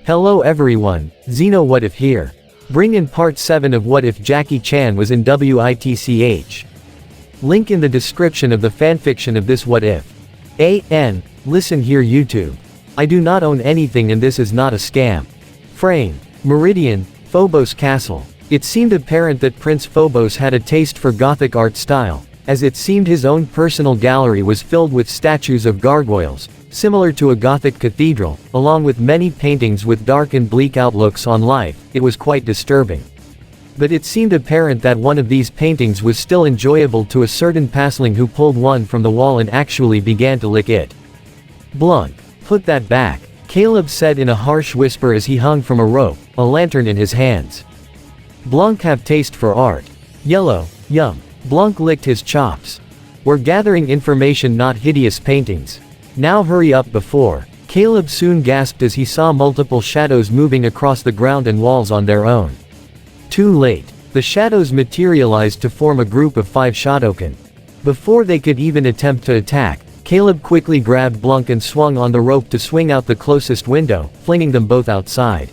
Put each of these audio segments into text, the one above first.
Hello everyone, Xeno What If here. Bring in part 7 of What If Jackie Chan was in W.I.T.C.H. Link in the description of the fanfiction of this What If. Listen here YouTube. I do not own anything and this is not a scam. Frame. Meridian, Phobos Castle. It seemed apparent that Prince Phobos had a taste for Gothic art style, as it seemed his own personal gallery was filled with statues of gargoyles, similar to a Gothic cathedral, along with many paintings with dark and bleak outlooks on life. It was quite disturbing. But it seemed apparent that one of these paintings was still enjoyable to a certain pasling who pulled one from the wall and actually began to lick it. "Blanc, put that back," Caleb said in a harsh whisper as he hung from a rope, a lantern in his hands. "Blanc have taste for art. Yellow, yum." Blanc licked his chops. "We're gathering information, not hideous paintings. Now hurry up before." Caleb soon gasped as he saw multiple shadows moving across the ground and walls on their own. Too late. The shadows materialized to form a group of 5 Shotokan. Before they could even attempt to attack, Caleb quickly grabbed Blanc and swung on the rope to swing out the closest window, flinging them both outside.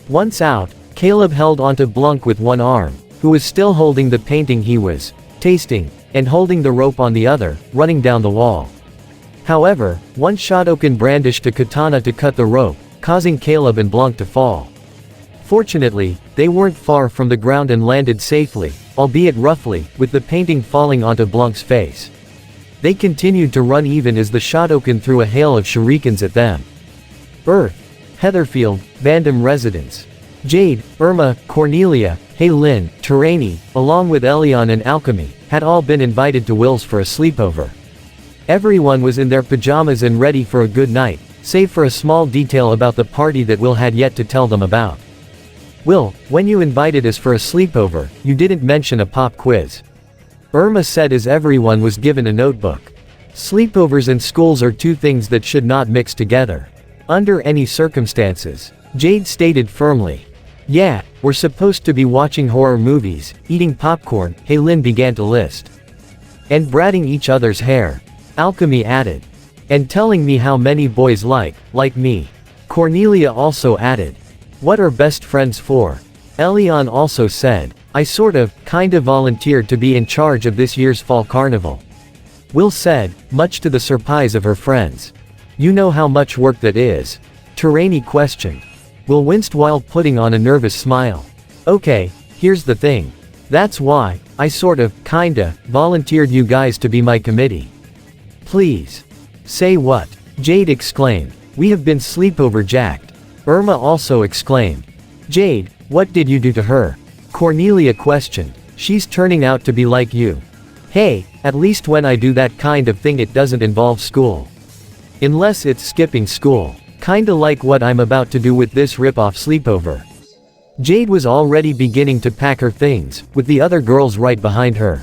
Once out, Caleb held onto Blanc with one arm, who was still holding the painting he was tasting, and holding the rope on the other, running down the wall. However, one Shotokan brandished a katana to cut the rope, causing Caleb and Blanc to fall. Fortunately, they weren't far from the ground and landed safely, albeit roughly, with the painting falling onto Blanc's face. They continued to run even as the Shotokan threw a hail of shurikens at them. Earth. Heatherfield, Vandam residence. Jade, Irma, Cornelia, Haylin, Terani, along with Elion and Alchemy, had all been invited to Will's for a sleepover. Everyone was in their pajamas and ready for a good night, save for a small detail about the party that Will had yet to tell them about. "Will, when you invited us for a sleepover, you didn't mention a pop quiz," Irma said as everyone was given a notebook. "Sleepovers and schools are two things that should not mix together. Under any circumstances," Jade stated firmly. "Yeah, we're supposed to be watching horror movies, eating popcorn," Haylin began to list. "And bratting each other's hair," Alchemy added. "And telling me how many boys like me," Cornelia also added. "What are best friends for?" Elion also said. "I kinda volunteered to be in charge of this year's fall carnival," Will said, much to the surprise of her friends. "You know how much work that is?" Terani questioned. Will winced while putting on a nervous smile. "Okay, here's the thing. That's why, I kinda, volunteered you guys to be my committee." "Please." "Say what?" Jade exclaimed. "We have been sleepover jacked." Irma also exclaimed. "Jade, what did you do to her?" Cornelia questioned. "She's turning out to be like you." "Hey, at least when I do that kind of thing it doesn't involve school. Unless it's skipping school. Kinda like what I'm about to do with this rip-off sleepover." Jade was already beginning to pack her things, with the other girls right behind her.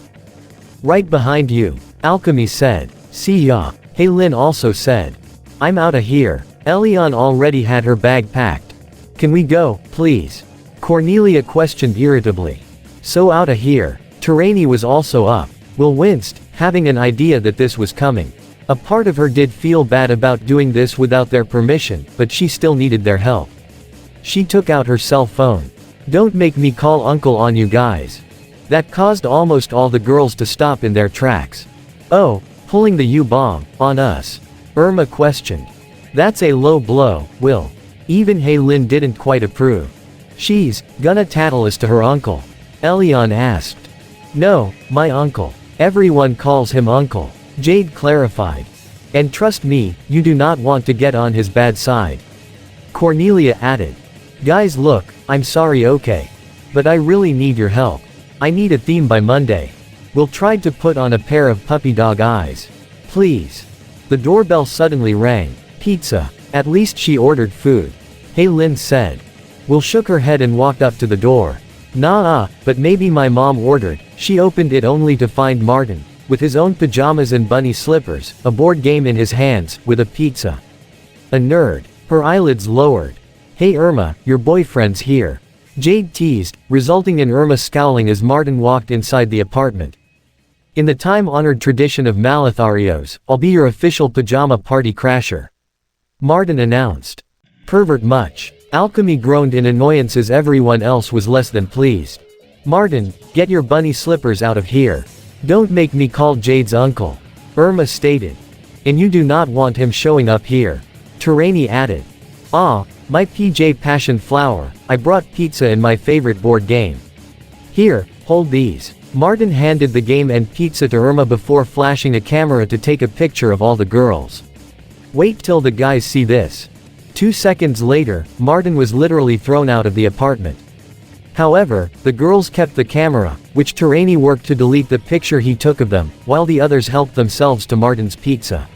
"Right behind you," Alchemy said. "See ya," Haylin also said. "I'm outta here." Elion already had her bag packed. "Can we go, please?" Cornelia questioned irritably. "So outta here." Terani was also up. Will winced, having an idea that this was coming. A part of her did feel bad about doing this without their permission, but she still needed their help. She took out her cell phone. "Don't make me call uncle on you guys." That caused almost all the girls to stop in their tracks. "Oh, pulling the U-bomb on us?" Irma questioned. "That's a low blow, Will." Even Haylin didn't quite approve. "She's gonna tattle us to her uncle?" Elion asked. "No, my uncle. Everyone calls him uncle," Jade clarified. "And trust me, you do not want to get on his bad side," Cornelia added. "Guys look, I'm sorry okay. But I really need your help. I need a theme by Monday." Will tried to put on a pair of puppy dog eyes. "Please." The doorbell suddenly rang. "Pizza. At least she ordered food," Haylin said. Will shook her head and walked up to the door. "Nah, but maybe my mom ordered." She opened it only to find Martin, with his own pajamas and bunny slippers, a board game in his hands, with a pizza. A nerd. Her eyelids lowered. "Hey Irma, your boyfriend's here," Jade teased, resulting in Irma scowling as Martin walked inside the apartment. "In the time-honored tradition of Malatharios, I'll be your official pajama party crasher," Martin announced. "Pervert much?" Alchemy groaned in annoyance as everyone else was less than pleased. Martin, get your bunny slippers out of here. Don't make me call Jade's uncle. Irma stated. And you do not want him showing up here. Terani added. Ah, my PJ Passion Flower, I brought pizza and my favorite board game. Here, hold these. Martin handed the game and pizza to Irma before flashing a camera to take a picture of all the girls. Wait till the guys see this. 2 seconds later, Martin was literally thrown out of the apartment. However, the girls kept the camera, which Terani worked to delete the picture he took of them, while the others helped themselves to Martin's pizza.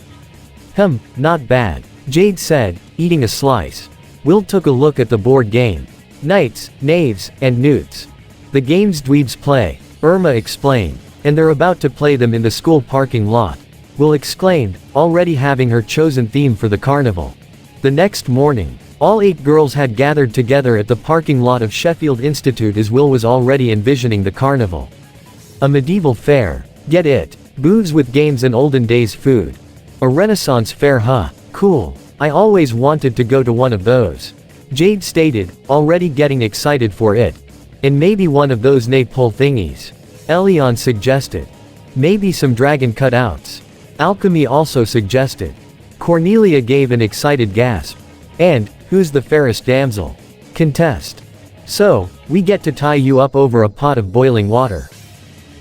Not bad, Jade said, eating a slice. Will took a look at the board game. Knights, knaves, and newts. The games dweebs play, Irma explained, and they're about to play them in the school parking lot. Will exclaimed, already having her chosen theme for the carnival. The next morning, all 8 girls had gathered together at the parking lot of Sheffield Institute as Will was already envisioning the carnival. A medieval fair, get it, booths with games and olden days food. A Renaissance fair, huh, cool, I always wanted to go to one of those. Jade stated, already getting excited for it. And maybe one of those nay-pull thingies. Elion suggested. Maybe some dragon cutouts. Alchemy also suggested. Cornelia gave an excited gasp. And, who's the fairest damsel? Contest. So, we get to tie you up over a pot of boiling water.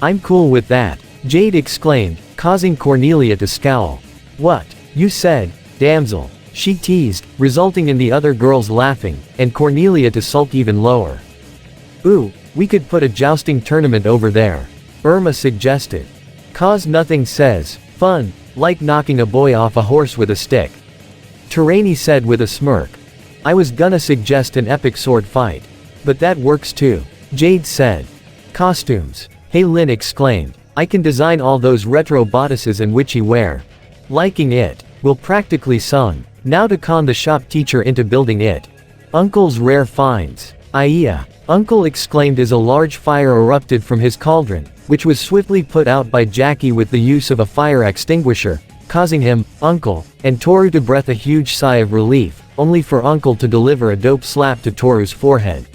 I'm cool with that, Jade exclaimed, causing Cornelia to scowl. What, you said, damsel, she teased, resulting in the other girls laughing, and Cornelia to sulk even lower. Ooh, we could put a jousting tournament over there, Irma suggested. Cause nothing says, fun, like knocking a boy off a horse with a stick. Terani said with a smirk. I was gonna suggest an epic sword fight. But that works too, Jade said. Costumes, hey Lynn exclaimed, I can design all those retro bodices and witchy wear. Liking it, Will practically sung, now to con the shop teacher into building it. Uncle's rare finds. Aiya, Uncle exclaimed as a large fire erupted from his cauldron, which was swiftly put out by Jackie with the use of a fire extinguisher, causing him, Uncle, and Toru to breath a huge sigh of relief, only for Uncle to deliver a dope slap to Toru's forehead.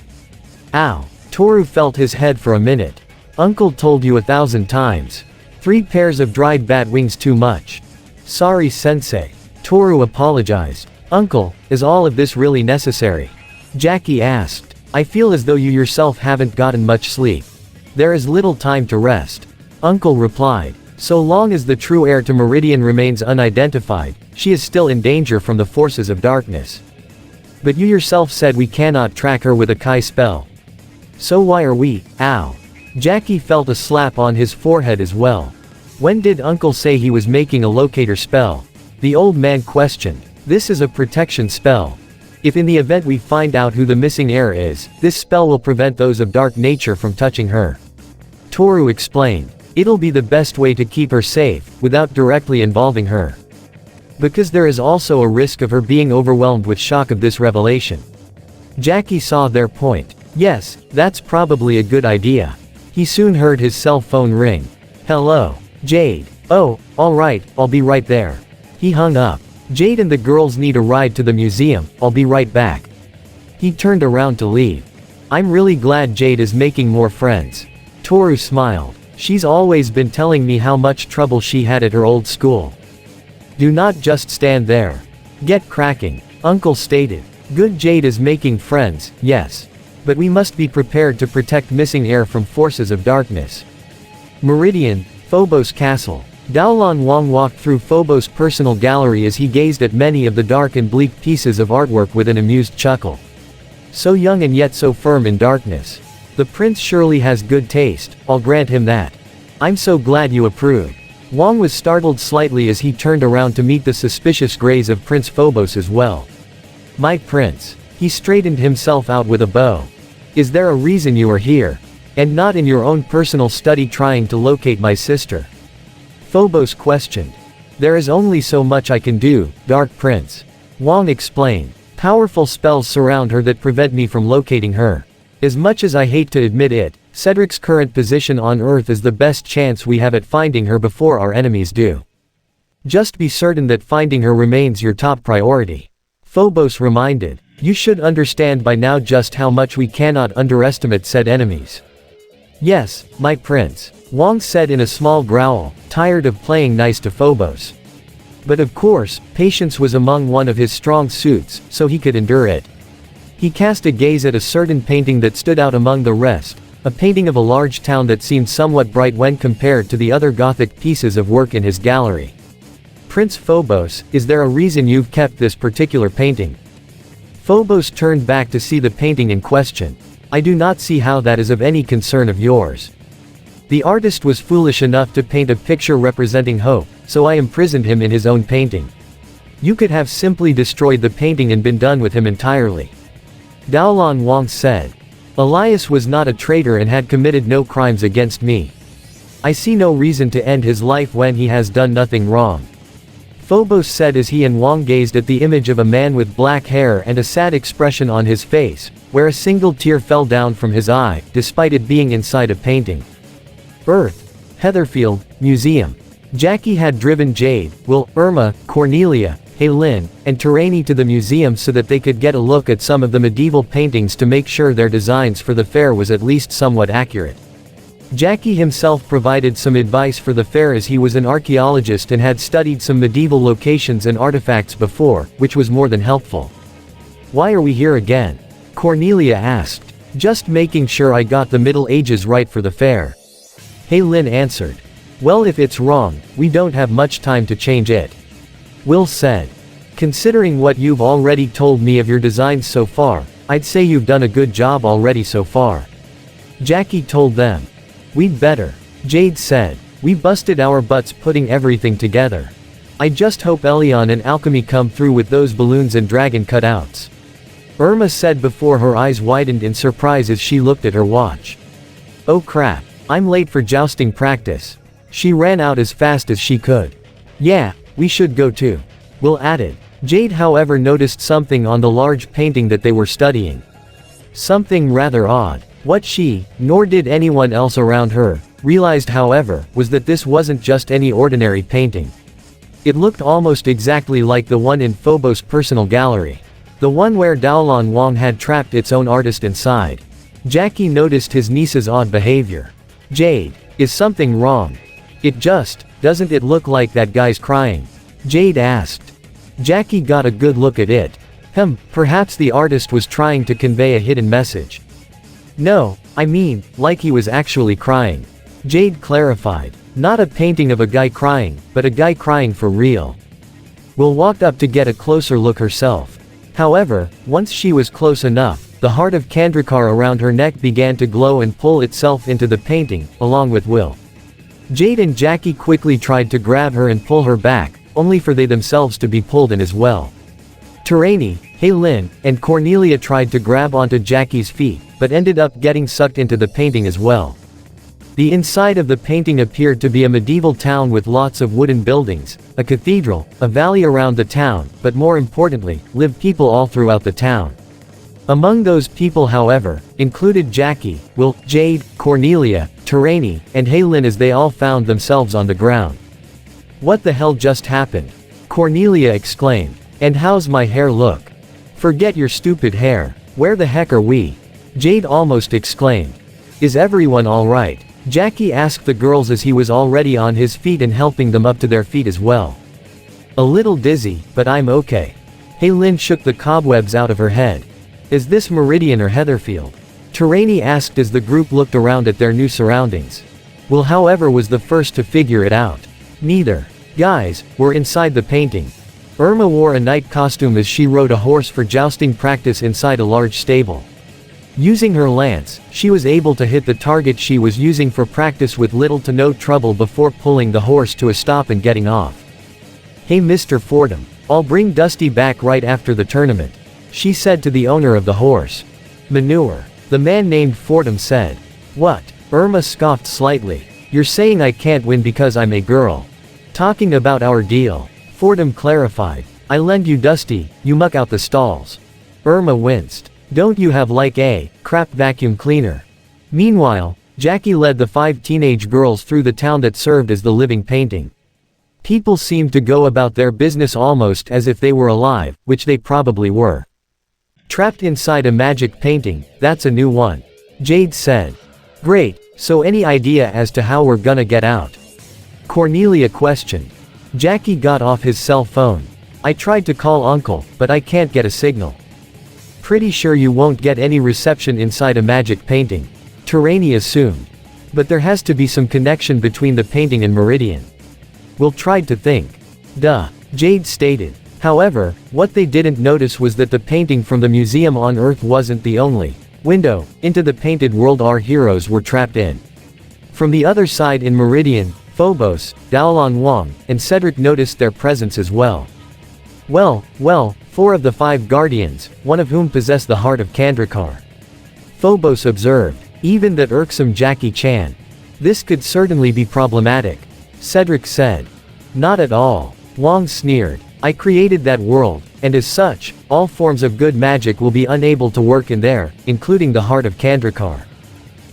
Ow. Toru felt his head for a minute. Uncle told you 1,000 times. 3 pairs of dried bat wings too much. Sorry sensei. Toru apologized. Uncle, is all of this really necessary? Jackie asked. I feel as though you yourself haven't gotten much sleep. There is little time to rest. Uncle replied. So long as the true heir to Meridian remains unidentified, she is still in danger from the forces of darkness. But you yourself said we cannot track her with a Kai spell. So why are we? Ow. Jackie felt a slap on his forehead as well. When did Uncle say he was making a locator spell? The old man questioned. This is a protection spell. If in the event we find out who the missing heir is, this spell will prevent those of dark nature from touching her. Toru explained. It'll be the best way to keep her safe, without directly involving her. Because there is also a risk of her being overwhelmed with shock of this revelation. Jackie saw their point. Yes, that's probably a good idea. He soon heard his cell phone ring. Hello. Jade. Oh, alright, I'll be right there. He hung up. Jade and the girls need a ride to the museum, I'll be right back. He turned around to leave. I'm really glad Jade is making more friends. Toru smiled. She's always been telling me how much trouble she had at her old school. Do not just stand there. Get cracking, Uncle stated. Good, Jade is making friends, yes. But we must be prepared to protect missing heir from forces of darkness. Meridian, Phobos Castle. Daolan Wang walked through Phobos' personal gallery as he gazed at many of the dark and bleak pieces of artwork with an amused chuckle. So young and yet so firm in darkness. The prince surely has good taste, I'll grant him that. I'm so glad you approve. Wang was startled slightly as he turned around to meet the suspicious gaze of Prince Phobos as well. My prince. He straightened himself out with a bow. Is there a reason you are here? And not in your own personal study trying to locate my sister? Phobos questioned. There is only so much I can do, Dark Prince. Wang explained. Powerful spells surround her that prevent me from locating her. As much as I hate to admit it, Cedric's current position on Earth is the best chance we have at finding her before our enemies do. Just be certain that finding her remains your top priority. Phobos reminded. You should understand by now just how much we cannot underestimate said enemies. Yes, my prince, Wang said in a small growl, tired of playing nice to Phobos. But of course, patience was among one of his strong suits, so he could endure it. He cast a gaze at a certain painting that stood out among the rest, a painting of a large town that seemed somewhat bright when compared to the other Gothic pieces of work in his gallery. Prince Phobos, is there a reason you've kept this particular painting? Phobos turned back to see the painting in question. I do not see how that is of any concern of yours. The artist was foolish enough to paint a picture representing hope, so I imprisoned him in his own painting. You could have simply destroyed the painting and been done with him entirely. Daolan Wang said. Elias was not a traitor and had committed no crimes against me. I see no reason to end his life when he has done nothing wrong. Phobos said as he and Wang gazed at the image of a man with black hair and a sad expression on his face, where a single tear fell down from his eye, despite it being inside a painting. Earth. Heatherfield, Museum. Jackie had driven Jade, Will, Irma, Cornelia, Haylin, and Terani to the museum so that they could get a look at some of the medieval paintings to make sure their designs for the fair was at least somewhat accurate. Jackie himself provided some advice for the fair as he was an archaeologist and had studied some medieval locations and artifacts before, which was more than helpful. Why are we here again? Cornelia asked. Just making sure I got the Middle Ages right for the fair. Haylin answered. Well, if it's wrong, we don't have much time to change it. Will said. Considering what you've already told me of your designs so far, I'd say you've done a good job already so far. Jackie told them. We'd better. Jade said. We busted our butts putting everything together. I just hope Elion and Alchemy come through with those balloons and dragon cutouts. Irma said before her eyes widened in surprise as she looked at her watch. Oh crap, I'm late for jousting practice. She ran out as fast as she could. Yeah, we should go too. Will added. Jade however noticed something on the large painting that they were studying. Something rather odd. What she, nor did anyone else around her, realized however, was that this wasn't just any ordinary painting. It looked almost exactly like the one in Phobos' personal gallery. The one where Daolan Wang had trapped its own artist inside. Jackie noticed his niece's odd behavior. Jade, is something wrong? Doesn't it look like that guy's crying? Jade asked. Jackie got a good look at it. Perhaps the artist was trying to convey a hidden message. No, I mean, like he was actually crying. Jade clarified. Not a painting of a guy crying, but a guy crying for real. Will walked up to get a closer look herself. However, once she was close enough, the heart of Kandrakar around her neck began to glow and pull itself into the painting, along with Will. Jade and Jackie quickly tried to grab her and pull her back, only for they themselves to be pulled in as well. Terani, Haylin, and Cornelia tried to grab onto Jackie's feet, but ended up getting sucked into the painting as well. The inside of the painting appeared to be a medieval town with lots of wooden buildings, a cathedral, a valley around the town, but more importantly, lived people all throughout the town. Among those people however, included Jackie, Will, Jade, Cornelia, Terani, and Haylin as they all found themselves on the ground. What the hell just happened? Cornelia exclaimed. And how's my hair look? Forget your stupid hair, where the heck are we? Jade almost exclaimed. Is everyone alright? Jackie asked the girls as he was already on his feet and helping them up to their feet as well. A little dizzy, but I'm okay. Haylin shook the cobwebs out of her head. Is this Meridian or Heatherfield? Terani asked as the group looked around at their new surroundings. Will however was the first to figure it out. Neither. Guys, we're inside the painting. Irma wore a night costume as she rode a horse for jousting practice inside a large stable. Using her lance, she was able to hit the target she was using for practice with little to no trouble before pulling the horse to a stop and getting off. Hey Mr. Fordham, I'll bring Dusty back right after the tournament, she said to the owner of the horse. Manure. The man named Fordham said. What? Irma scoffed slightly. You're saying I can't win because I'm a girl. Talking about our deal. Fordham clarified. I lend you Dusty, you muck out the stalls. Irma winced. Don't you have like a crap vacuum cleaner? Meanwhile, Jackie led the 5 teenage girls through the town that served as the living painting. People seemed to go about their business almost as if they were alive, which they probably were. Trapped inside a magic painting, that's a new one. Jade said. Great, so any idea as to how we're gonna get out? Cornelia questioned. Jackie got off his cell phone. I tried to call Uncle, but I can't get a signal. Pretty sure you won't get any reception inside a magic painting, Terani assumed. But there has to be some connection between the painting and Meridian. We'll try to think. Duh, Jade stated. However, what they didn't notice was that the painting from the museum on Earth wasn't the only window into the painted world our heroes were trapped in. From the other side in Meridian, Phobos, Daolan Wang, and Cedric noticed their presence as well. Well, 4 of the 5 guardians, one of whom possessed the heart of Kandrakar. Phobos observed. Even that irksome Jackie Chan. This could certainly be problematic. Cedric said. Not at all. Wang sneered. I created that world, and as such, all forms of good magic will be unable to work in there, including the heart of Kandrakar.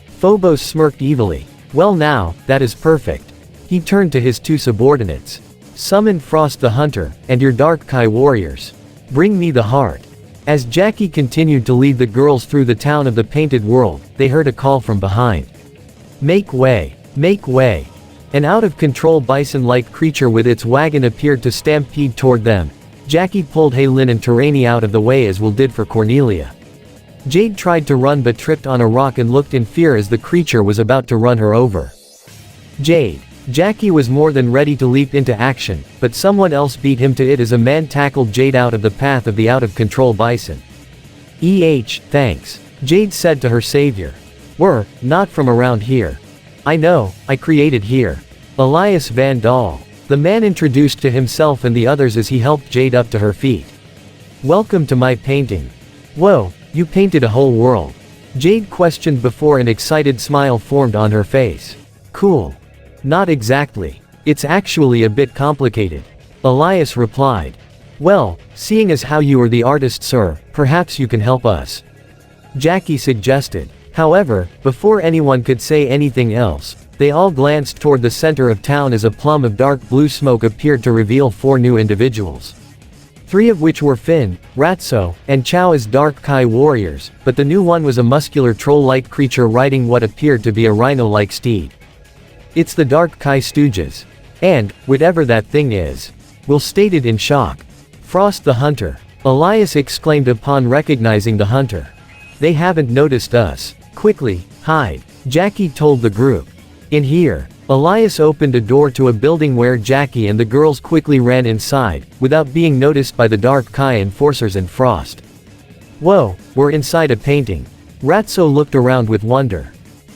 Phobos smirked evilly. Well now, that is perfect. He turned to his 2 subordinates. Summon Frost the Hunter, and your Dark Kai warriors. Bring me the heart. As Jackie continued to lead the girls through the town of the painted world, they heard a call from behind. Make way! Make way! An out-of-control bison-like creature with its wagon appeared to stampede toward them. Jackie pulled Haylin and Terani out of the way as Will did for Cornelia. Jade tried to run but tripped on a rock and looked in fear as the creature was about to run her over. Jackie was more than ready to leap into action, but someone else beat him to it as a man tackled Jade out of the path of the out-of-control bison. Thanks, Jade said to her savior. We're not from around here. I know, I created here. Elias Van Dahl. The man introduced to himself and the others as he helped Jade up to her feet. Welcome to my painting. Whoa, you painted a whole world? Jade questioned before an excited smile formed on her face. Cool. Not exactly. It's actually a bit complicated. Elias replied. Well, seeing as how you are the artist, sir, perhaps you can help us. Jackie suggested. However, before anyone could say anything else, they all glanced toward the center of town as a plum of dark blue smoke appeared to reveal 4 new individuals. 3 of which were Finn, Ratso, and Chao as Dark Kai warriors, but the new one was a muscular troll-like creature riding what appeared to be a rhino-like steed. It's the Dark Kai Stooges. And, whatever that thing is. Will stated in shock. Frost the Hunter. Elias exclaimed upon recognizing the hunter. They haven't noticed us. Quickly, hide. Jackie told the group. In here. Elias opened a door to a building where Jackie and the girls quickly ran inside, without being noticed by the Dark Kai enforcers and Frost. Whoa, we're inside a painting. Ratso looked around with wonder.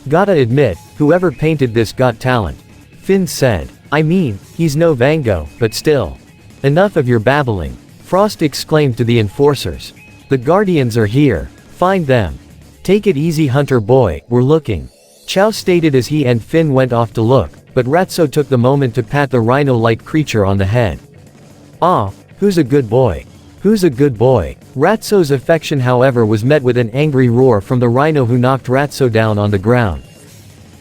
Gotta admit, whoever painted this got talent. Finn said. I mean, he's no Van Gogh, but still. Enough of your babbling. Frost exclaimed to the enforcers. The guardians are here. Find them. Take it easy, hunter boy, we're looking. Chao stated as he and Finn went off to look, but Ratso took the moment to pat the rhino-like creature on the head. Ah, who's a good boy? Who's a good boy? Ratso's affection, however, was met with an angry roar from the rhino who knocked Ratso down on the ground.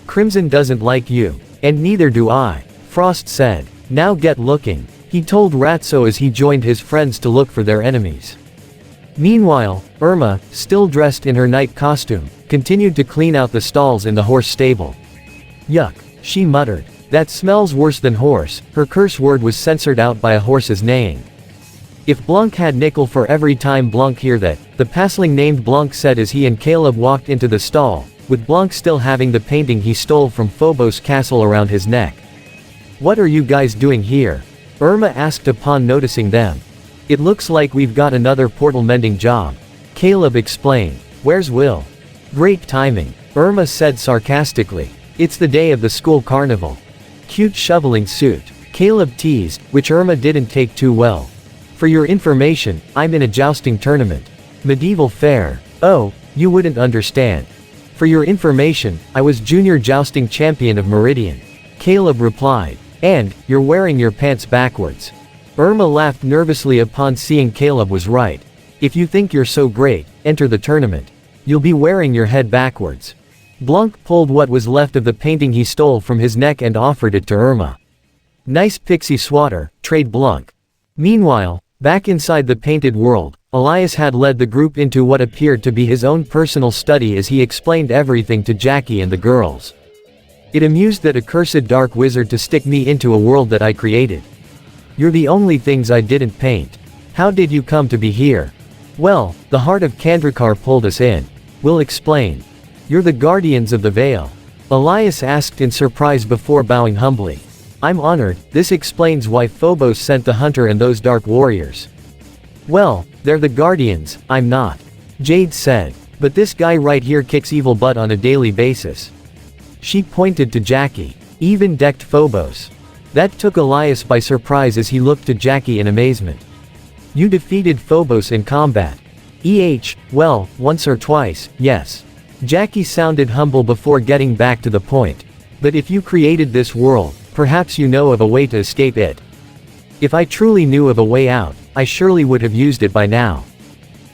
Crimson doesn't like you. And neither do I, Frost said. Now get looking, he told Ratso as he joined his friends to look for their enemies. Meanwhile, Irma, still dressed in her night costume, continued to clean out the stalls in the horse stable. Yuck, she muttered. That smells worse than horse. Her curse word was censored out by a horse's neighing. If Blanc had nickel for every time Blanc hear that, the passling named Blanc said as he and Caleb walked into the stall, with Blanc still having the painting he stole from Phobos Castle around his neck. What are you guys doing here? Irma asked upon noticing them. It looks like we've got another portal mending job. Caleb explained. Where's Will? Great timing, Irma said sarcastically. It's the day of the school carnival. Cute shoveling suit, Caleb teased, which Irma didn't take too well. For your information, I'm in a jousting tournament. Medieval fair. Oh, you wouldn't understand. For your information, I was junior jousting champion of Meridian. Caleb replied. And, you're wearing your pants backwards. Irma laughed nervously upon seeing Caleb was right. If you think you're so great, enter the tournament. You'll be wearing your head backwards. Blanc pulled what was left of the painting he stole from his neck and offered it to Irma. Nice pixie swatter, trade Blanc. Meanwhile, back inside the painted world, Elias had led the group into what appeared to be his own personal study as he explained everything to Jackie and the girls. It amused that accursed dark wizard to stick me into a world that I created. You're the only things I didn't paint. How did you come to be here? Well, the heart of Kandrakar pulled us in. We'll explain. You're the guardians of the veil. Elias asked in surprise before bowing humbly. I'm honored, this explains why Phobos sent the hunter and those dark warriors. Well, they're the guardians, I'm not. Jade said. But this guy right here kicks evil butt on a daily basis. She pointed to Jackie. Even decked Phobos. That took Elias by surprise as he looked to Jackie in amazement. You defeated Phobos in combat. Well, once or twice, yes. Jackie sounded humble before getting back to the point. But if you created this world, perhaps you know of a way to escape it. If I truly knew of a way out, I surely would have used it by now.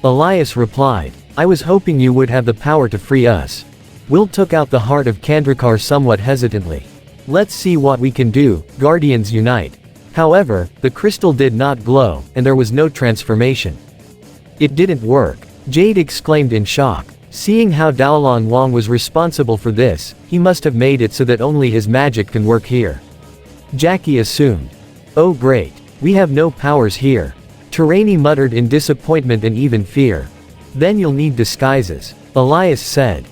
Elias replied. I was hoping you would have the power to free us. Will took out the heart of Kandrakar somewhat hesitantly. Let's see what we can do, Guardians unite. However, the crystal did not glow, and there was no transformation. It didn't work. Jade exclaimed in shock. Seeing how Daolon Wong was responsible for this, he must have made it so that only his magic can work here. Jackie assumed. Oh great. We have no powers here. Terani muttered in disappointment and even fear. Then you'll need disguises. Elias said.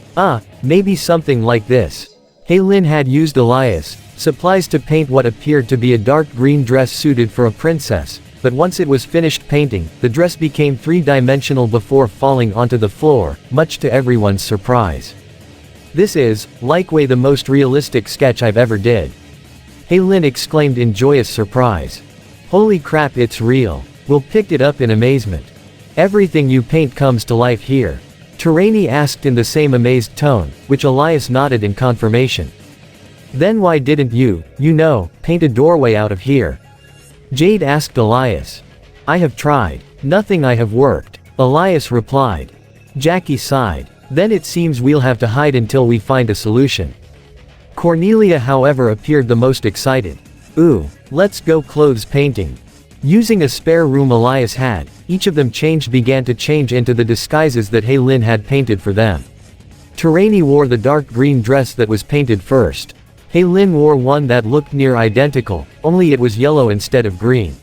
Maybe something like this. Heylin had used Elias' supplies to paint what appeared to be a dark green dress suited for a princess, but once it was finished painting, the dress became three-dimensional before falling onto the floor, much to everyone's surprise. This is, likeway the most realistic sketch I've ever did. Heylin exclaimed in joyous surprise. Holy crap, it's real. Will picked it up in amazement. Everything you paint comes to life here. Terani asked in the same amazed tone, which Elias nodded in confirmation. Then why didn't you, paint a doorway out of here? Jade asked Elias. I have tried. Nothing I have worked. Elias replied. Jackie sighed. Then it seems we'll have to hide until we find a solution. Cornelia however appeared the most excited. Ooh, let's go clothes painting. Using a spare room Elias had, each of them began to change into the disguises that Heylin had painted for them. Terani wore the dark green dress that was painted first. Heylin wore one that looked near identical, only it was yellow instead of green.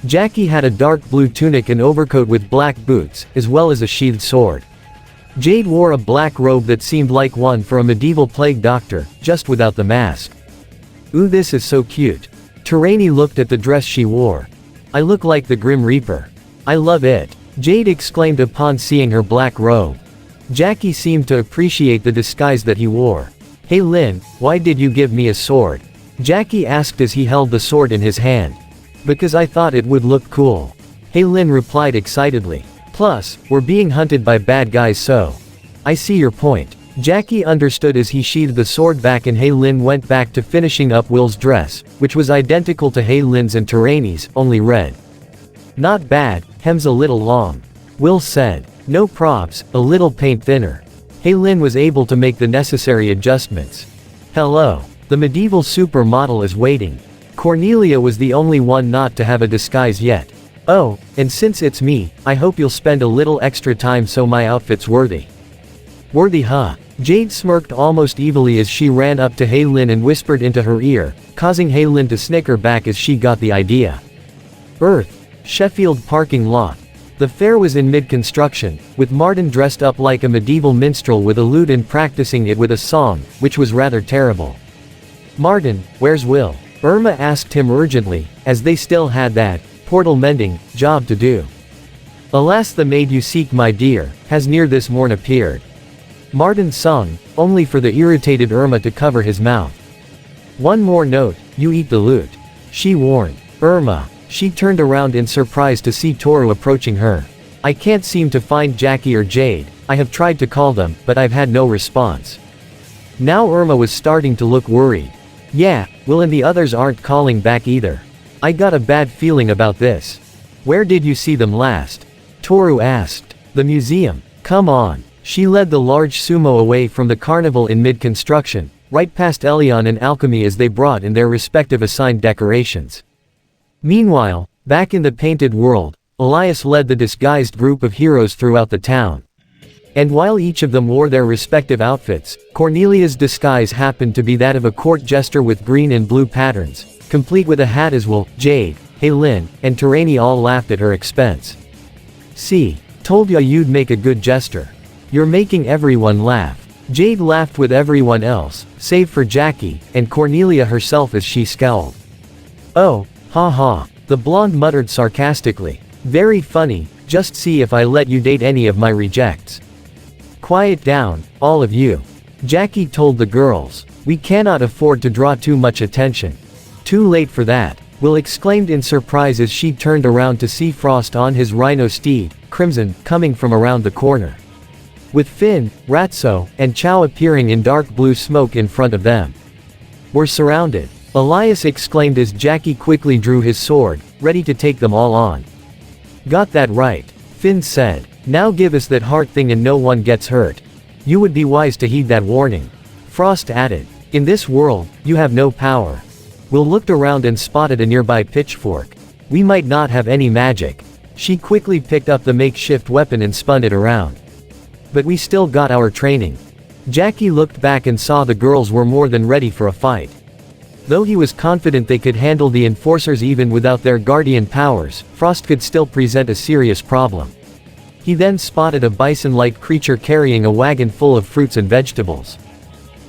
Jackie had a dark blue tunic and overcoat with black boots, as well as a sheathed sword. Jade wore a black robe that seemed like one for a medieval plague doctor, just without the mask. Ooh, this is so cute. Terani looked at the dress she wore. I look like the Grim Reaper. I love it. Jade exclaimed upon seeing her black robe. Jackie seemed to appreciate the disguise that he wore. Heylin, why did you give me a sword? Jackie asked as he held the sword in his hand. Because I thought it would look cool. Heylin replied excitedly. Plus, we're being hunted by bad guys so. I see your point. Jackie understood as he sheathed the sword back and Heylin went back to finishing up Will's dress, which was identical to Heylin's and Terani's, only red. Not bad, hem's a little long. Will said. No props, a little paint thinner. Heylin was able to make the necessary adjustments. Hello. The medieval supermodel is waiting. Cornelia was the only one not to have a disguise yet. Oh, and since it's me, I hope you'll spend a little extra time so my outfit's worthy. Worthy huh? Jade smirked almost evilly as she ran up to Heylin and whispered into her ear, causing Heylin to snicker back as she got the idea. Earth. Sheffield parking lot. The fair was in mid-construction, with Martin dressed up like a medieval minstrel with a lute and practicing it with a song, which was rather terrible. Martin, where's Will? Irma asked him urgently, as they still had that portal mending job to do. Alas, the maid you seek, my dear, has near this morn appeared. Martin sung, only for the irritated Irma to cover his mouth. One more note, you eat the lute. She warned. Irma. She turned around in surprise to see Toru approaching her. I can't seem to find Jackie or Jade. I have tried to call them, but I've had no response. Now Irma was starting to look worried. Yeah, Will and the others aren't calling back either. I got a bad feeling about this. Where did you see them last? Toru asked. The museum. Come on. She led the large sumo away from the carnival in mid-construction, right past Elion and Alchemy as they brought in their respective assigned decorations. Meanwhile, back in the painted world, Elias led the disguised group of heroes throughout the town. And while each of them wore their respective outfits, Cornelia's disguise happened to be that of a court jester with green and blue patterns, complete with a hat as well. Jade, Heylin, and Terani all laughed at her expense. "See, told ya you'd make a good jester. You're making everyone laugh." Jade laughed with everyone else, save for Jackie, and Cornelia herself as she scowled. "Oh, ha ha," the blonde muttered sarcastically. "Very funny, just see if I let you date any of my rejects." "Quiet down, all of you," Jackie told the girls. "We cannot afford to draw too much attention." "Too late for that," Will exclaimed in surprise as she turned around to see Frost on his rhino steed, Crimson, coming from around the corner. With Finn, Ratso, and Chow appearing in dark blue smoke in front of them. "We're surrounded," Elias exclaimed as Jackie quickly drew his sword, ready to take them all on. "Got that right," Finn said. "Now give us that heart thing and no one gets hurt. You would be wise to heed that warning." Frost added. "In this world, you have no power." Will looked around and spotted a nearby pitchfork. "We might not have any magic." She quickly picked up the makeshift weapon and spun it around. "But we still got our training." Jackie looked back and saw the girls were more than ready for a fight. Though he was confident they could handle the enforcers even without their guardian powers, Frost could still present a serious problem. He then spotted a bison-like creature carrying a wagon full of fruits and vegetables.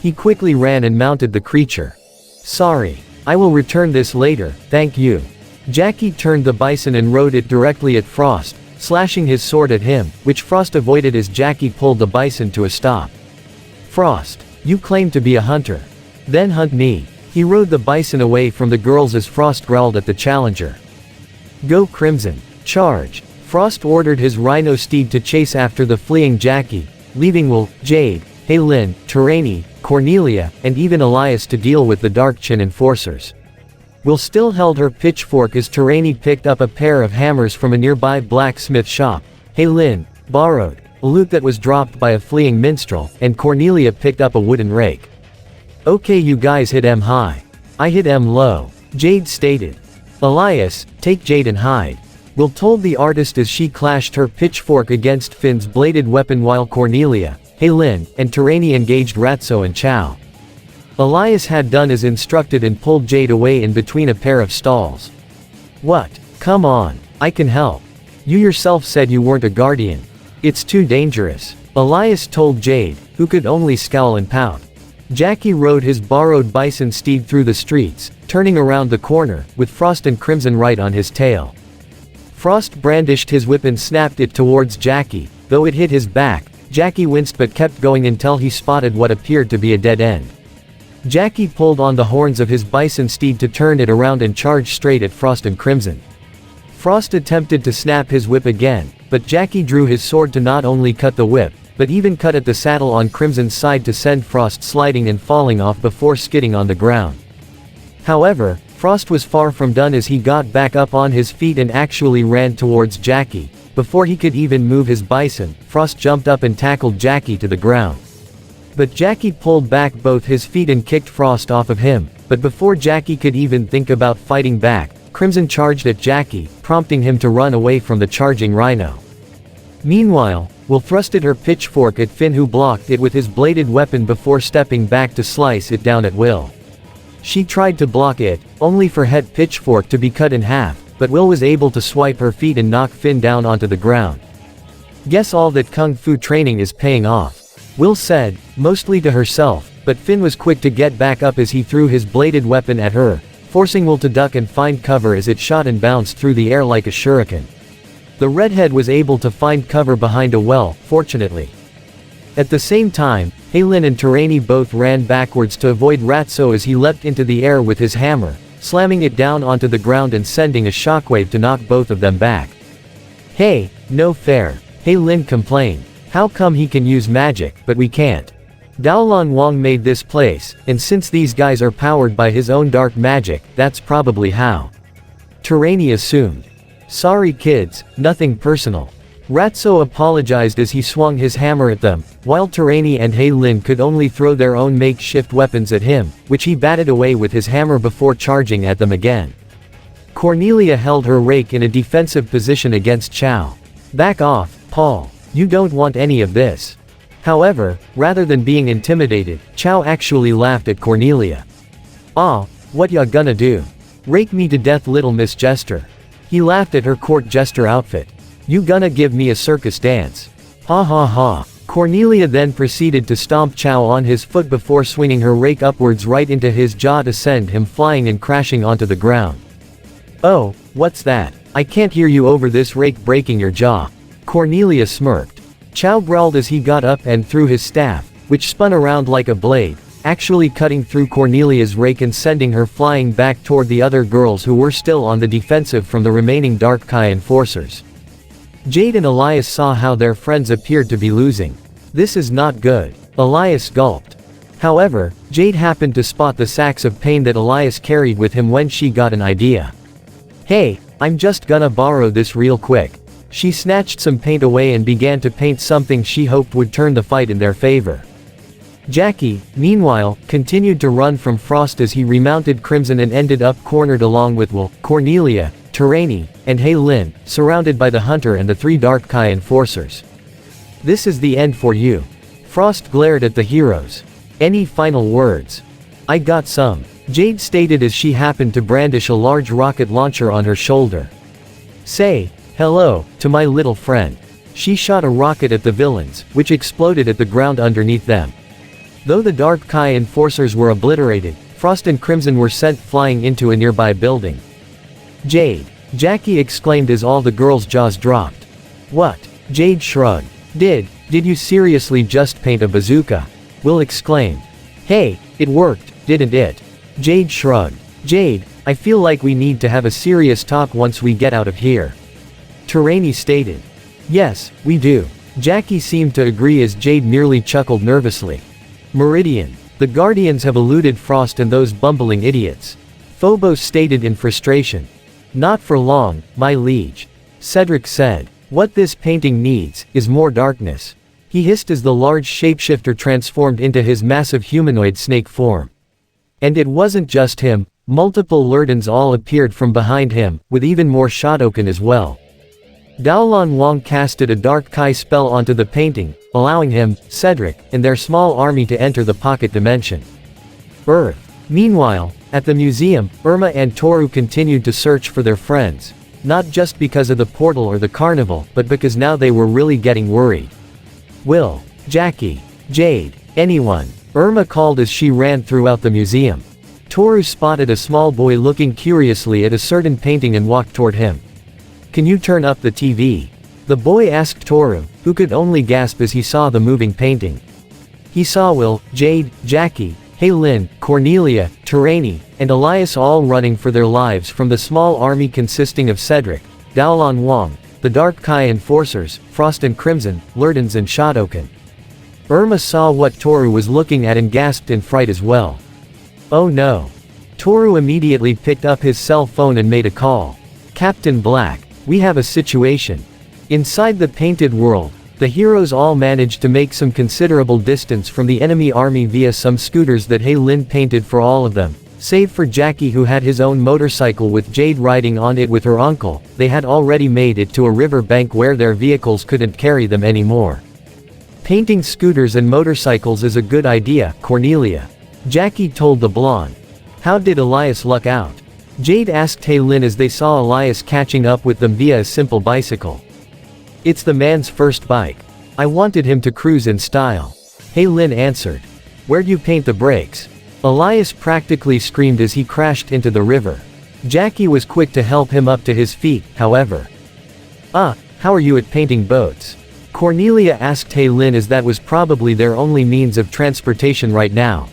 He quickly ran and mounted the creature. "Sorry. I will return this later, thank you." Jackie turned the bison and rode it directly at Frost, slashing his sword at him, which Frost avoided as Jackie pulled the bison to a stop. "Frost, you claim to be a hunter. Then hunt me." He rode the bison away from the girls as Frost growled at the challenger. "Go Crimson, charge." Frost ordered his rhino steed to chase after the fleeing Jackie, leaving Will, Jade, Heylin, Terani, Cornelia, and even Elias to deal with the Dark Chin enforcers. Will still held her pitchfork as Terani picked up a pair of hammers from a nearby blacksmith shop. Heylin borrowed a loot that was dropped by a fleeing minstrel, and Cornelia picked up a wooden rake. "Okay, you guys hit 'em high. I hit 'em low," Jade stated. "Elias, take Jade and hide," Will told the artist as she clashed her pitchfork against Finn's bladed weapon while Cornelia, Heylin, and Terani engaged Ratso and Chow. Elias had done as instructed and pulled Jade away in between a pair of stalls. "What? Come on, I can help. You yourself said you weren't a guardian. It's too dangerous," Elias told Jade, who could only scowl and pout. Jackie rode his borrowed bison steed through the streets, turning around the corner, with Frost and Crimson right on his tail. Frost brandished his whip and snapped it towards Jackie. Though it hit his back, Jackie winced but kept going until he spotted what appeared to be a dead end. Jackie pulled on the horns of his bison steed to turn it around and charge straight at Frost and Crimson. Frost attempted to snap his whip again, but Jackie drew his sword to not only cut the whip, but even cut at the saddle on Crimson's side to send Frost sliding and falling off before skidding on the ground. However, Frost was far from done as he got back up on his feet and actually ran towards Jackie. Before he could even move his bison, Frost jumped up and tackled Jackie to the ground. But Jackie pulled back both his feet and kicked Frost off of him, but before Jackie could even think about fighting back, Crimson charged at Jackie, prompting him to run away from the charging rhino. Meanwhile, Will thrusted her pitchfork at Finn, who blocked it with his bladed weapon before stepping back to slice it down at will. She tried to block it, only for her pitchfork to be cut in half, but Will was able to swipe her feet and knock Finn down onto the ground. "Guess all that kung fu training is paying off," Will said, mostly to herself, but Finn was quick to get back up as he threw his bladed weapon at her, forcing Will to duck and find cover as it shot and bounced through the air like a shuriken. The redhead was able to find cover behind a well, fortunately. At the same time, Heylin and Terani both ran backwards to avoid Ratso as he leapt into the air with his hammer, slamming it down onto the ground and sending a shockwave to knock both of them back. "Hey, no fair," Heylin complained. "How come he can use magic, but we can't? Daolan Wang made this place, and since these guys are powered by his own dark magic, that's probably how." Terani assumed. "Sorry kids, nothing personal." Ratso apologized as he swung his hammer at them, while Terani and Heylin could only throw their own makeshift weapons at him, which he batted away with his hammer before charging at them again. Cornelia held her rake in a defensive position against Chow. Back off, Paul. You don't want any of this. However, rather than being intimidated, Chow actually laughed at Cornelia. "Ah, what ya gonna do? Rake me to death, little Miss Jester." He laughed at her court jester outfit. "You gonna give me a circus dance? Ha ha ha." Cornelia then proceeded to stomp Chow on his foot before swinging her rake upwards right into his jaw to send him flying and crashing onto the ground. "Oh, what's that? I can't hear you over this rake breaking your jaw." Cornelia smirked. Chow growled as he got up and threw his staff, which spun around like a blade, actually cutting through Cornelia's rake and sending her flying back toward the other girls who were still on the defensive from the remaining Dark Kai enforcers. Jade and Elias saw how their friends appeared to be losing. "This is not good." Elias gulped. However, Jade happened to spot the sacks of paint that Elias carried with him when she got an idea. "Hey, I'm just gonna borrow this real quick." She snatched some paint away and began to paint something she hoped would turn the fight in their favor. Jackie, meanwhile, continued to run from Frost as he remounted Crimson and ended up cornered along with Will, Cornelia, Terani, and Hei Lin, surrounded by the Hunter and the 3 Dark Kai enforcers. "This is the end for you." Frost glared at the heroes. "Any final words?" "I got some," Jade stated as she happened to brandish a large rocket launcher on her shoulder. "Say hello to my little friend." She shot a rocket at the villains, which exploded at the ground underneath them. Though the Dark Kai enforcers were obliterated, Frost and Crimson were sent flying into a nearby building. "Jade!" Jackie exclaimed as all the girls' jaws dropped. "What?" Jade shrugged. Did you seriously just paint a bazooka?" Will exclaimed. "Hey, it worked, didn't it?" Jade shrugged. "Jade, I feel like we need to have a serious talk once we get out of here." Terani stated. "Yes, we do." Jackie seemed to agree as Jade merely chuckled nervously. Meridian. "The Guardians have eluded Frost and those bumbling idiots," Phobos stated in frustration. "Not for long, my liege," Cedric said. "What this painting needs, is more darkness," he hissed as the large shapeshifter transformed into his massive humanoid snake form. And it wasn't just him, multiple Lurdans all appeared from behind him, with even more Shotokan as well. Daolan Wang casted a Dark Kai spell onto the painting, allowing him, Cedric, and their small army to enter the pocket dimension. Earth. Meanwhile, at the museum, Irma and Toru continued to search for their friends, not just because of the portal or the carnival, but because now they were really getting worried. "Will, Jackie, Jade, anyone?" Irma called as she ran throughout the museum. Toru spotted a small boy looking curiously at a certain painting and walked toward him. "Can you turn up the TV?" the boy asked Toru, who could only gasp as he saw the moving painting. He saw Will, Jade, Jackie, Hei Lin, Cornelia, Terani, and Elias all running for their lives from the small army consisting of Cedric, Daolan Wang, the Dark Kai enforcers, Frost and Crimson, Lurdans and Shotokan. Irma saw what Toru was looking at and gasped in fright as well. "Oh no." Toru immediately picked up his cell phone and made a call. "Captain Black, we have a situation." Inside the painted world, the heroes all managed to make some considerable distance from the enemy army via some scooters that Hei Lin painted for all of them, save for Jackie who had his own motorcycle with Jade riding on it with her uncle. They had already made it to a river bank where their vehicles couldn't carry them anymore. "Painting scooters and motorcycles is a good idea, Cornelia," Jackie told the blonde. "How did Elias luck out?" Jade asked Hei Lin as they saw Elias catching up with them via a simple bicycle. "It's the man's first bike. I wanted him to cruise in style," Hei Lin answered. "Where'd you paint the brakes?" Elias practically screamed as he crashed into the river. Jackie was quick to help him up to his feet, however. How are you at painting boats?" Cornelia asked Hei Lin as that was probably their only means of transportation right now.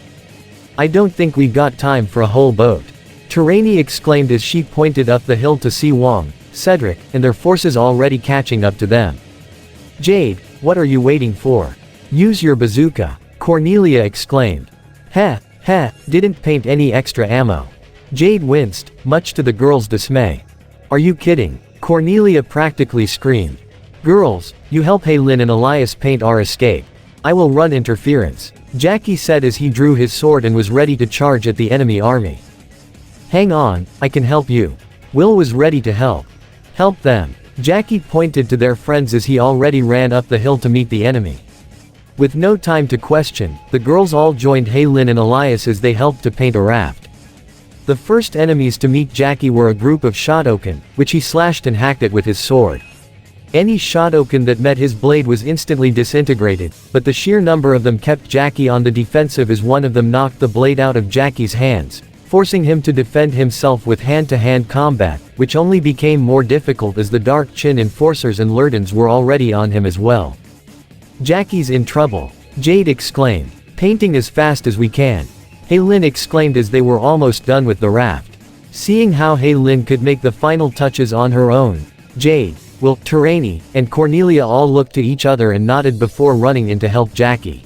"I don't think we got time for a whole boat," Terani exclaimed as she pointed up the hill to see Wang, Cedric, and their forces already catching up to them. "Jade, what are you waiting for? Use your bazooka," Cornelia exclaimed. Didn't paint any extra ammo." Jade winced, much to the girls' dismay. "Are you kidding?" Cornelia practically screamed. "Girls, you help Hei Lin and Elias paint our escape. I will run interference," Jackie said as he drew his sword and was ready to charge at the enemy army. "Hang on, I can help you." Will was ready to help. Help them. Jackie pointed to their friends as he already ran up the hill to meet the enemy. With no time to question, the girls all joined Haylin and Elias as they helped to paint a raft. The first enemies to meet Jackie were a group of Shotokan, which he slashed and hacked at with his sword. Any Shotokan that met his blade was instantly disintegrated, but the sheer number of them kept Jackie on the defensive as one of them knocked the blade out of Jackie's hands, forcing him to defend himself with hand-to-hand combat, which only became more difficult as the Dark Chin enforcers and Lurdans were already on him as well. Jackie's in trouble, Jade exclaimed. Painting as fast as we can, Haylin exclaimed as they were almost done with the raft. Seeing how Haylin could make the final touches on her own, Jade, Will, Terani, and Cornelia all looked to each other and nodded before running in to help Jackie.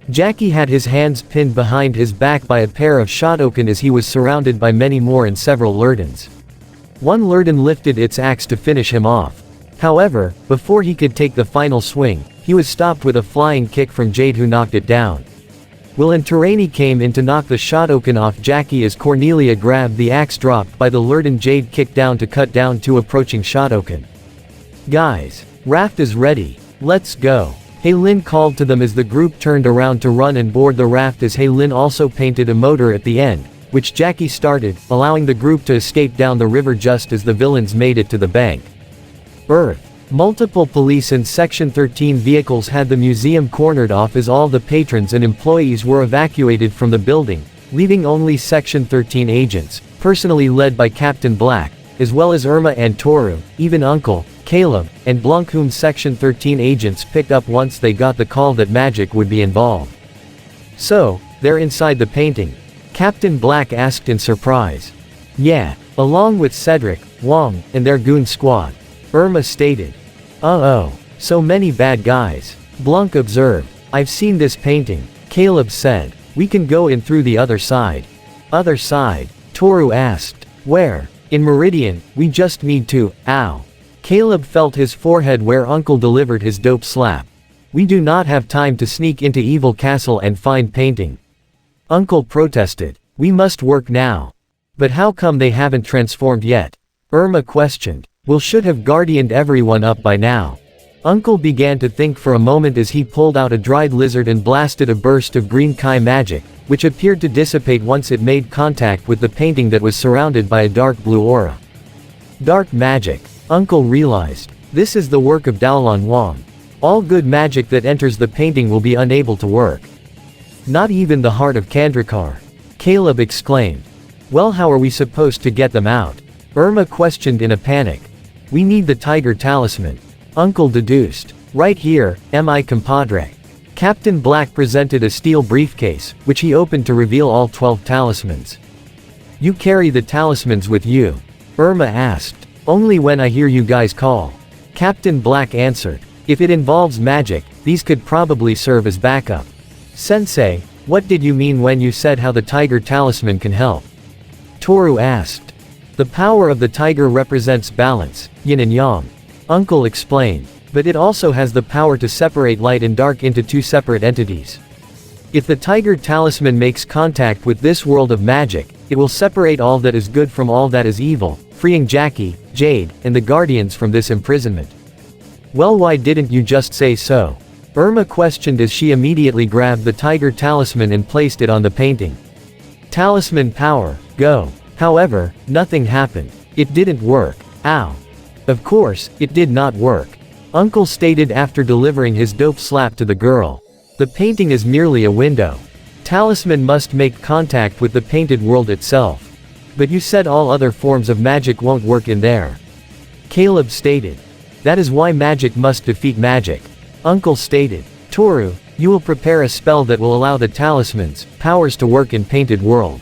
Jackie had his hands pinned behind his back by a pair of Shotokan as he was surrounded by many more and several Lurdans. One Lurdan lifted its axe to finish him off. However, before he could take the final swing, he was stopped with a flying kick from Jade who knocked it down. Will and Terani came in to knock the Shotokan off Jackie as Cornelia grabbed the axe dropped by the Lurdan Jade kicked down to cut down two approaching Shotokan. Guys, raft is ready. Let's go. Haylin called to them as the group turned around to run and board the raft as Haylin also painted a motor at the end, which Jackie started, allowing the group to escape down the river just as the villains made it to the bank. Earth. Multiple police and Section 13 vehicles had the museum cornered off as all the patrons and employees were evacuated from the building, leaving only Section 13 agents, personally led by Captain Black, as well as Irma and Toru, even Uncle, Caleb, and Blanc whom Section 13 agents picked up once they got the call that magic would be involved. So, they're inside the painting? Captain Black asked in surprise. Yeah, along with Cedric, Wong, and their goon squad. Irma stated. Uh-oh, so many bad guys. Blanc observed. I've seen this painting, Caleb said. We can go in through the other side. Other side? Toru asked. Where? In Meridian, we just need to, ow. Caleb felt his forehead where Uncle delivered his dope slap. We do not have time to sneak into Evil Castle and find painting. Uncle protested. We must work now. But how come they haven't transformed yet? Irma questioned. Will should have guardianed everyone up by now. Uncle began to think for a moment as he pulled out a dried lizard and blasted a burst of green Kai magic, which appeared to dissipate once it made contact with the painting that was surrounded by a dark blue aura. Dark magic. Uncle realized. This is the work of Daolon Wang. All good magic that enters the painting will be unable to work. Not even the heart of Kandrakar. Caleb exclaimed. Well, how are we supposed to get them out? Irma questioned in a panic. We need the tiger talisman. Uncle deduced. Right here, mi compadre. Captain Black presented a steel briefcase, which he opened to reveal all 12 talismans. You carry the talismans with you? Irma asked. Only when I hear you guys call. Captain Black answered. If it involves magic, these could probably serve as backup. Sensei, what did you mean when you said how the tiger talisman can help? Toru asked. The power of the tiger represents balance, yin and yang. Uncle explained. But it also has the power to separate light and dark into two separate entities. If the tiger talisman makes contact with this world of magic, it will separate all that is good from all that is evil, freeing Jackie, Jade, and the Guardians from this imprisonment. Well, why didn't you just say so? Irma questioned as she immediately grabbed the tiger talisman and placed it on the painting. Talisman power, go. However, nothing happened. It didn't work. Ow. Of course, it did not work. Uncle stated after delivering his dope slap to the girl. The painting is merely a window. Talisman must make contact with the painted world itself. But you said all other forms of magic won't work in there. Caleb stated. That is why magic must defeat magic. Uncle stated. Toru, you will prepare a spell that will allow the talisman's powers to work in painted world.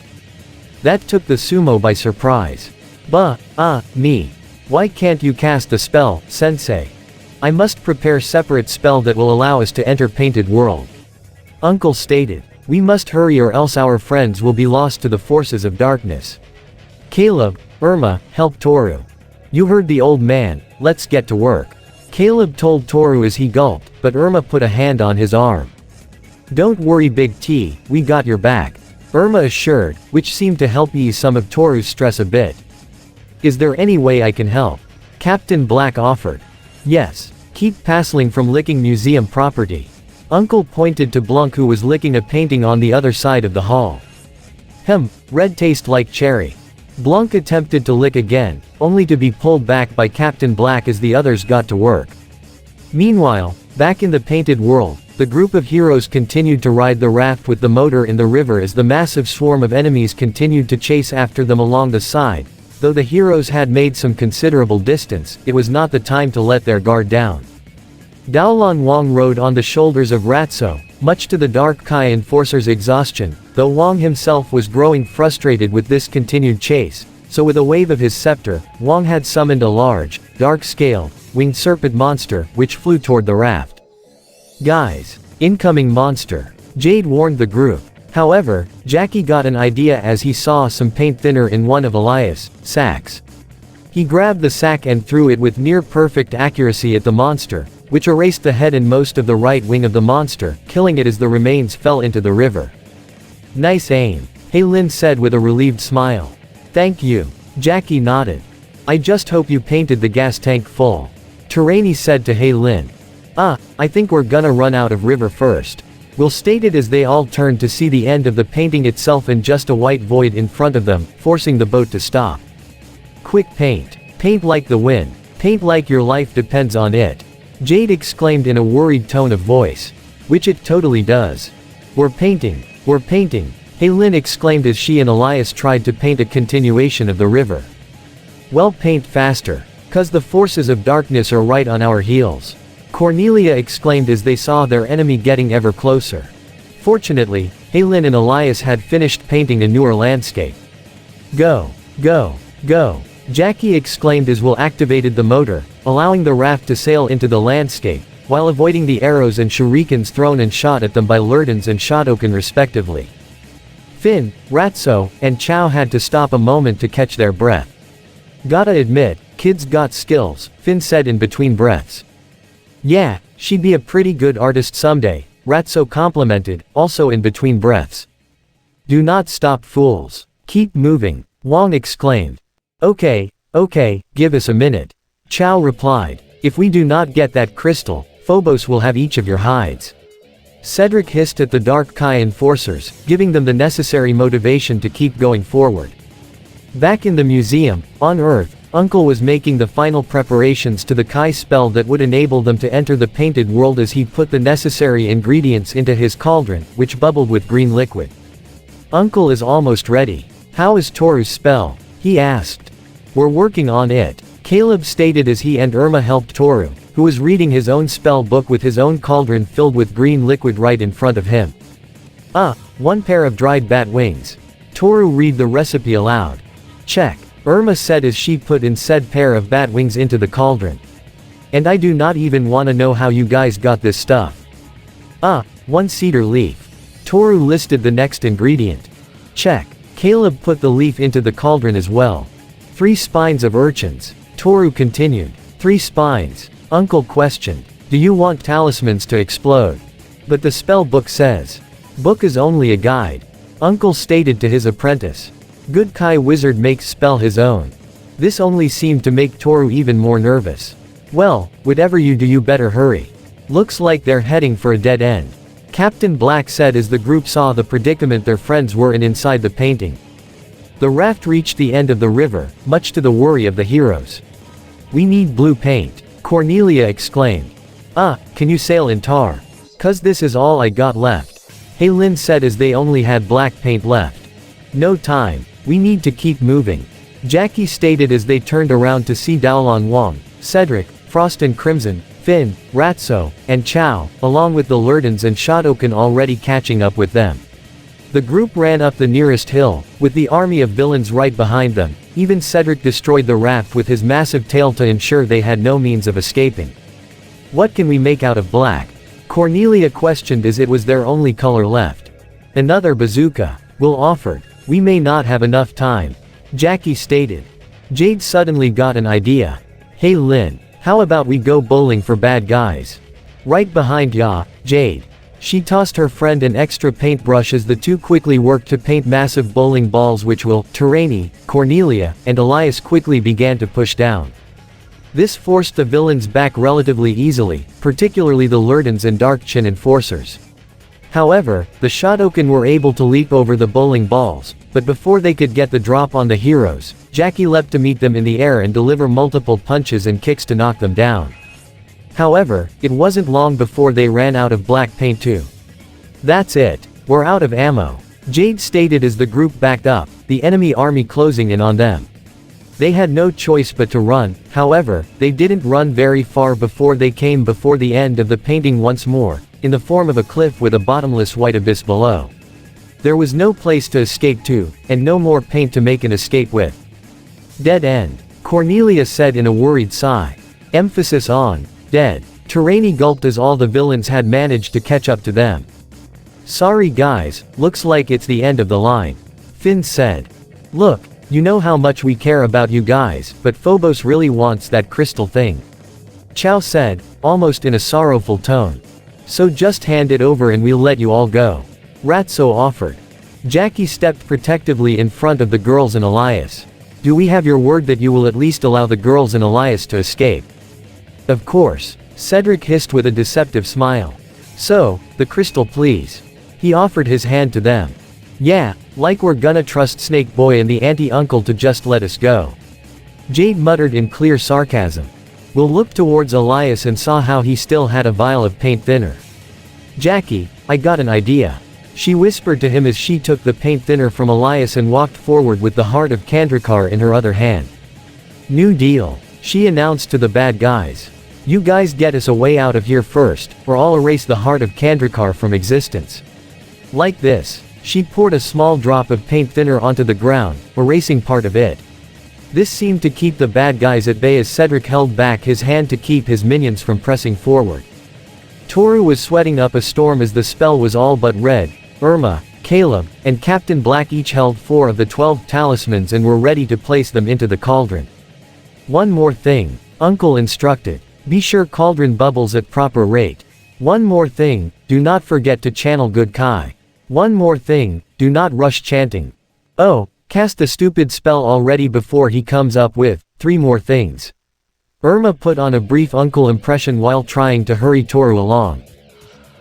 That took the sumo by surprise. Me. Why can't you cast the spell, sensei? I must prepare separate spell that will allow us to enter painted world. Uncle stated. We must hurry or else our friends will be lost to the forces of darkness. Caleb, Irma, help Toru. You heard the old man, let's get to work. Caleb told Toru as he gulped, but Irma put a hand on his arm. Don't worry Big T, we got your back. Irma assured, which seemed to help ease some of Toru's stress a bit. Is there any way I can help? Captain Black offered. Yes. Keep passing from licking museum property. Uncle pointed to Blanc, who was licking a painting on the other side of the hall. Red taste like cherry. Blanc attempted to lick again, only to be pulled back by Captain Black as the others got to work. Meanwhile, back in the painted world, the group of heroes continued to ride the raft with the motor in the river as the massive swarm of enemies continued to chase after them along the side. Though the heroes had made some considerable distance, it was not the time to let their guard down. Daolan Wang rode on the shoulders of Ratso, much to the Dark Kai enforcer's exhaustion, though Wang himself was growing frustrated with this continued chase, so with a wave of his scepter, Wang had summoned a large, dark-scaled, winged serpent monster, which flew toward the raft. Guys! Incoming monster! Jade warned the group. However, Jackie got an idea as he saw some paint thinner in one of Elias' sacks. He grabbed the sack and threw it with near-perfect accuracy at the monster, which erased the head and most of the right wing of the monster, killing it as the remains fell into the river. Nice aim, Hei Lin said with a relieved smile. Thank you. Jackie nodded. I just hope you painted the gas tank full. Terani said to Hei Lin. I think we're gonna run out of river first. Will stated as they all turned to see the end of the painting itself and just a white void in front of them, forcing the boat to stop. Quick paint. Paint like the wind. Paint like your life depends on it. Jade exclaimed in a worried tone of voice. Which it totally does. We're painting. We're painting. Hei Lin exclaimed as she and Elias tried to paint a continuation of the river. Well, paint faster. 'Cause the forces of darkness are right on our heels. Cornelia exclaimed as they saw their enemy getting ever closer. Fortunately, Hei Lin and Elias had finished painting a newer landscape. Go! Go! Go! Jackie exclaimed as Will activated the motor, allowing the raft to sail into the landscape, while avoiding the arrows and shurikens thrown and shot at them by Lurdens and Shotokan respectively. Finn, Ratso, and Chow had to stop a moment to catch their breath. Gotta admit, kids got skills, Finn said in between breaths. Yeah, she'd be a pretty good artist someday, Ratso complimented, also in between breaths. Do not stop, fools. Keep moving, Wang exclaimed. Okay, give us a minute. Chow replied. If we do not get that crystal, Phobos will have each of your hides. Cedric hissed at the Dark Kai enforcers, giving them the necessary motivation to keep going forward. Back in the museum, on Earth, Uncle was making the final preparations to the Kai spell that would enable them to enter the painted world as he put the necessary ingredients into his cauldron, which bubbled with green liquid. Uncle is almost ready. How is Toru's spell? He asked. We're working on it, Caleb stated as he and Irma helped Toru, who was reading his own spell book with his own cauldron filled with green liquid right in front of him. 1 pair of dried bat wings. Toru read the recipe aloud. Check, Irma said as she put in said pair of bat wings into the cauldron. And I do not even wanna know how you guys got this stuff. 1 cedar leaf. Toru listed the next ingredient. Check, Caleb put the leaf into the cauldron as well. 3 spines of urchins. Toru continued. 3 spines. Uncle questioned. Do you want talismans to explode? But the spell book says. Book is only a guide. Uncle stated to his apprentice. Good Kai wizard makes spell his own. This only seemed to make Toru even more nervous. Well, whatever you do, you better hurry. Looks like they're heading for a dead end. Captain Black said as the group saw the predicament their friends were in inside the painting. The raft reached the end of the river, much to the worry of the heroes. We need blue paint, Cornelia exclaimed. Can you sail in tar? 'Cause this is all I got left. Hei Lin said as they only had black paint left. No time, we need to keep moving. Jackie stated as they turned around to see Daolan Wang, Cedric, Frost and Crimson, Finn, Ratso, and Chow, along with the Lurdens and Shotokan already catching up with them. The group ran up the nearest hill, with the army of villains right behind them. Even Cedric destroyed the raft with his massive tail to ensure they had no means of escaping. What can we make out of black? Cornelia questioned as it was their only color left. Another bazooka, Will offered. We may not have enough time. Jackie stated. Jade suddenly got an idea. Hey Lin, how about we go bowling for bad guys? Right behind ya, Jade. She tossed her friend an extra paintbrush as the two quickly worked to paint massive bowling balls which Will, Cornelia, and Elias quickly began to push down. This forced the villains back relatively easily, particularly the Lurdans and Dark Chin enforcers. However, the Shotokan were able to leap over the bowling balls, but before they could get the drop on the heroes, Jackie leapt to meet them in the air and deliver multiple punches and kicks to knock them down. However, it wasn't long before they ran out of black paint too. "That's it. We're out of ammo," Jade stated as the group backed up, the enemy army closing in on them. They had no choice but to run, however, they didn't run very far before they came before the end of the painting once more, in the form of a cliff with a bottomless white abyss below. There was no place to escape to, and no more paint to make an escape with. "Dead end," Cornelia said in a worried sigh. Emphasis on dead. Terani gulped as all the villains had managed to catch up to them. "Sorry guys, looks like it's the end of the line," Finn said. "Look, you know how much we care about you guys, but Phobos really wants that crystal thing," Chow said, almost in a sorrowful tone. "So just hand it over and we'll let you all go," Ratso offered. Jackie stepped protectively in front of the girls and Elias. "Do we have your word that you will at least allow the girls and Elias to escape?" "Of course," Cedric hissed with a deceptive smile. "So, the crystal please." He offered his hand to them. "Yeah, like we're gonna trust Snake Boy and the auntie-uncle to just let us go," Jade muttered in clear sarcasm. Will looked towards Elias and saw how he still had a vial of paint thinner. "Jackie, I got an idea," she whispered to him as she took the paint thinner from Elias and walked forward with the heart of Kandrakar in her other hand. "New deal," she announced to the bad guys. "You guys get us a way out of here first, or I'll erase the heart of Kandrakar from existence." Like this, she poured a small drop of paint thinner onto the ground, erasing part of it. This seemed to keep the bad guys at bay as Cedric held back his hand to keep his minions from pressing forward. Toru was sweating up a storm as the spell was all but read. Irma, Caleb, and Captain Black each held 4 of the 12 talismans and were ready to place them into the cauldron. "One more thing," Uncle instructed. "Be sure cauldron bubbles at proper rate. One more thing, do not forget to channel good Kai. One more thing, do not rush chanting. Oh, cast the stupid spell already before he comes up with 3 more things." Irma put on a brief uncle impression while trying to hurry Toru along.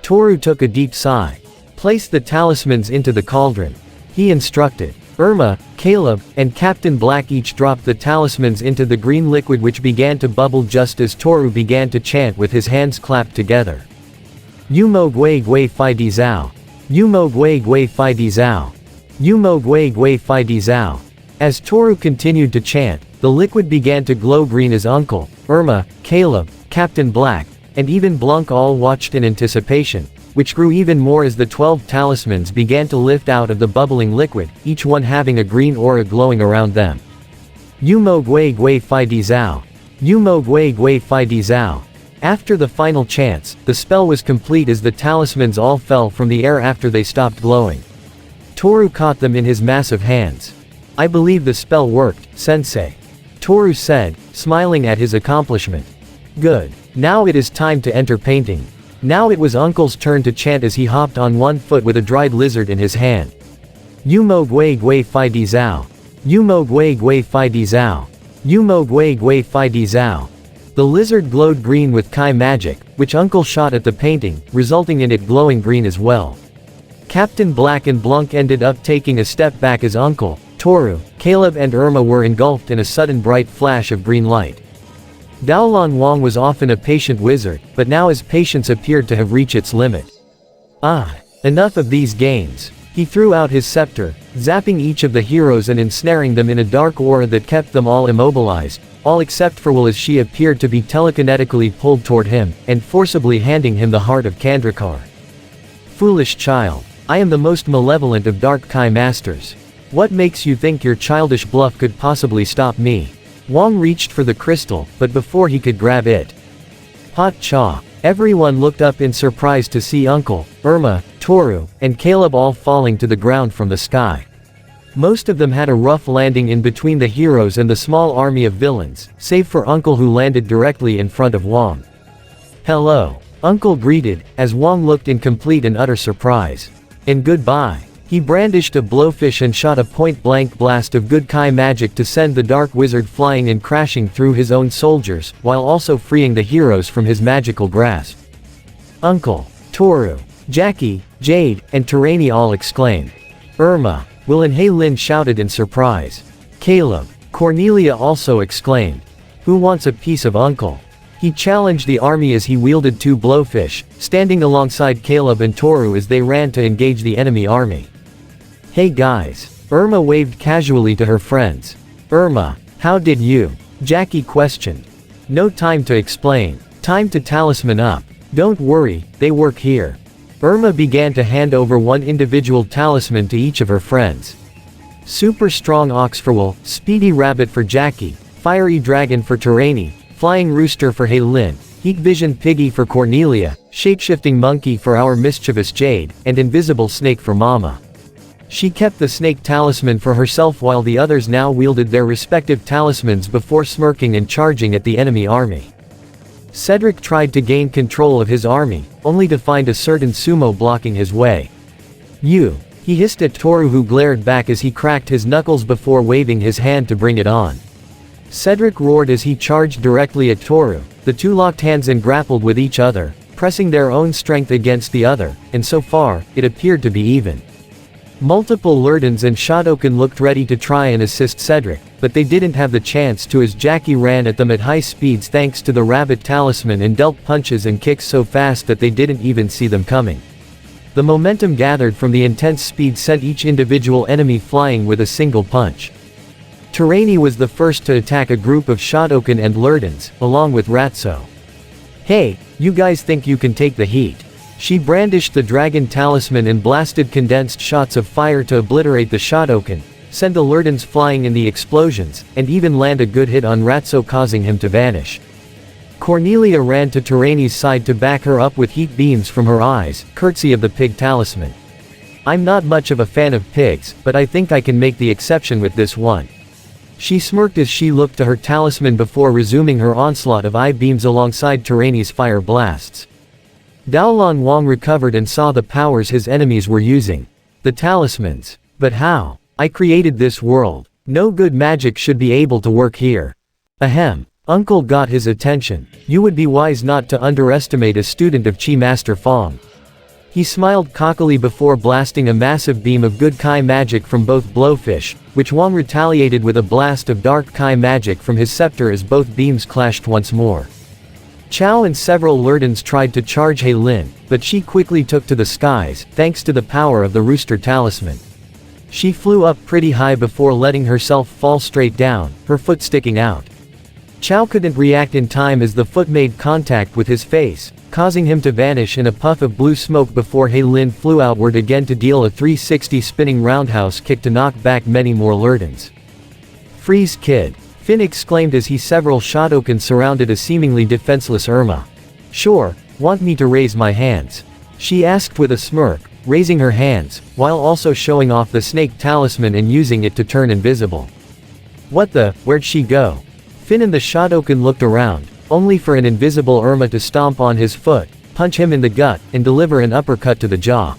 Toru took a deep sigh. "Place the talismans into the cauldron," he instructed. Irma, Caleb, and Captain Black each dropped the talismans into the green liquid which began to bubble just as Toru began to chant with his hands clapped together. Yumo Gui Gui Fi Di Zhao. Yumo Gui Gui Fi Di Zhao. Yumo Gui Gui Fi Di Zhao. As Toru continued to chant, the liquid began to glow green as Uncle, Irma, Caleb, Captain Black, and even Blanc all watched in anticipation, which grew even more as the 12 talismans began to lift out of the bubbling liquid, each one having a green aura glowing around them. Yumo Gui Gui Fi Di Zhao. Yumo Gui Gui Fi Di Zhao. After the final chants, the spell was complete as the talismans all fell from the air after they stopped glowing. Toru caught them in his massive hands. "I believe the spell worked, Sensei," Toru said, smiling at his accomplishment. "Good. Now it is time to enter painting." Now it was Uncle's turn to chant as he hopped on one foot with a dried lizard in his hand. Yumo Gui Gui Fi Di Zhao. Yumo Gui Gui Fi Di Zhao. Yumo Gui Gui Fi Di Zhao. The lizard glowed green with Kai magic, which Uncle shot at the painting, resulting in it glowing green as well. Captain Black and Blanc ended up taking a step back as Uncle, Toru, Caleb and Irma were engulfed in a sudden bright flash of green light. Daolan Wang was often a patient wizard, but now his patience appeared to have reached its limit. Enough of these games. He threw out his scepter, zapping each of the heroes and ensnaring them in a dark aura that kept them all immobilized, all except for Will as she appeared to be telekinetically pulled toward him, and forcibly handing him the heart of Kandrakar. "Foolish child. I am the most malevolent of Dark Kai Masters. What makes you think your childish bluff could possibly stop me?" Wang reached for the crystal, but before he could grab it. Hot cha. Everyone looked up in surprise to see Uncle, Irma, Toru, and Caleb all falling to the ground from the sky. Most of them had a rough landing in between the heroes and the small army of villains, save for Uncle who landed directly in front of Wang. "Hello," Uncle greeted, as Wong looked in complete and utter surprise. And goodbye. He brandished a blowfish and shot a point-blank blast of good Kai magic to send the dark wizard flying and crashing through his own soldiers, while also freeing the heroes from his magical grasp. Uncle, Toru, Jackie, Jade, and Terani all exclaimed. Irma, Will and Lin shouted in surprise. Caleb, Cornelia also exclaimed. Who wants a piece of Uncle? He challenged the army as he wielded 2 blowfish, standing alongside Caleb and Toru as they ran to engage the enemy army. Hey guys. Irma waved casually to her friends. Irma, how did you? Jackie questioned. No time to explain. Time to talisman up. Don't worry, they work here. Irma began to hand over one individual talisman to each of her friends. Super Strong Ox for Will, Speedy Rabbit for Jackie, Fiery Dragon for Terani, Flying Rooster for Lin, Heat Vision Piggy for Cornelia, Shapeshifting Monkey for our mischievous Jade, and Invisible Snake for Mama. She kept the snake talisman for herself while the others now wielded their respective talismans before smirking and charging at the enemy army. Cedric tried to gain control of his army, only to find a certain sumo blocking his way. You! He hissed at Toru, who glared back as he cracked his knuckles before waving his hand to bring it on. Cedric roared as he charged directly at Toru. The 2 locked hands and grappled with each other, pressing their own strength against the other, and so far, it appeared to be even. Multiple Lurdans and Shotokan looked ready to try and assist Cedric, but they didn't have the chance to as Jackie ran at them at high speeds thanks to the rabbit talisman and dealt punches and kicks so fast that they didn't even see them coming. The momentum gathered from the intense speed sent each individual enemy flying with a single punch. Terani was the first to attack a group of Shotokan and Lurdans, along with Ratso. Hey, you guys think you can take the heat? She brandished the dragon talisman and blasted condensed shots of fire to obliterate the Shotokan, send the Lurdans flying in the explosions, and even land a good hit on Ratso, causing him to vanish. Cornelia ran to Terani's side to back her up with heat beams from her eyes, courtesy of the pig talisman. I'm not much of a fan of pigs, but I think I can make the exception with this one. She smirked as she looked to her talisman before resuming her onslaught of eye beams alongside Terani's fire blasts. Daolon Wong recovered and saw the powers his enemies were using. The talismans. But how? I created this world. No good magic should be able to work here. Ahem. Uncle got his attention. You would be wise not to underestimate a student of Chi Master Fong. He smiled cockily before blasting a massive beam of good Kai magic from both blowfish, which Wong retaliated with a blast of dark Kai magic from his scepter as both beams clashed once more. Chao and several Lurdans tried to charge Lin, but she quickly took to the skies, thanks to the power of the rooster talisman. She flew up pretty high before letting herself fall straight down, her foot sticking out. Chao couldn't react in time as the foot made contact with his face, causing him to vanish in a puff of blue smoke before Lin flew outward again to deal a 360 spinning roundhouse kick to knock back many more Lurdans. Freeze, kid! Finn exclaimed as several Shotokan surrounded a seemingly defenseless Irma. Sure, want me to raise my hands? She asked with a smirk, raising her hands, while also showing off the snake talisman and using it to turn invisible. What the, where'd she go? Finn and the Shotokan looked around, only for an invisible Irma to stomp on his foot, punch him in the gut, and deliver an uppercut to the jaw.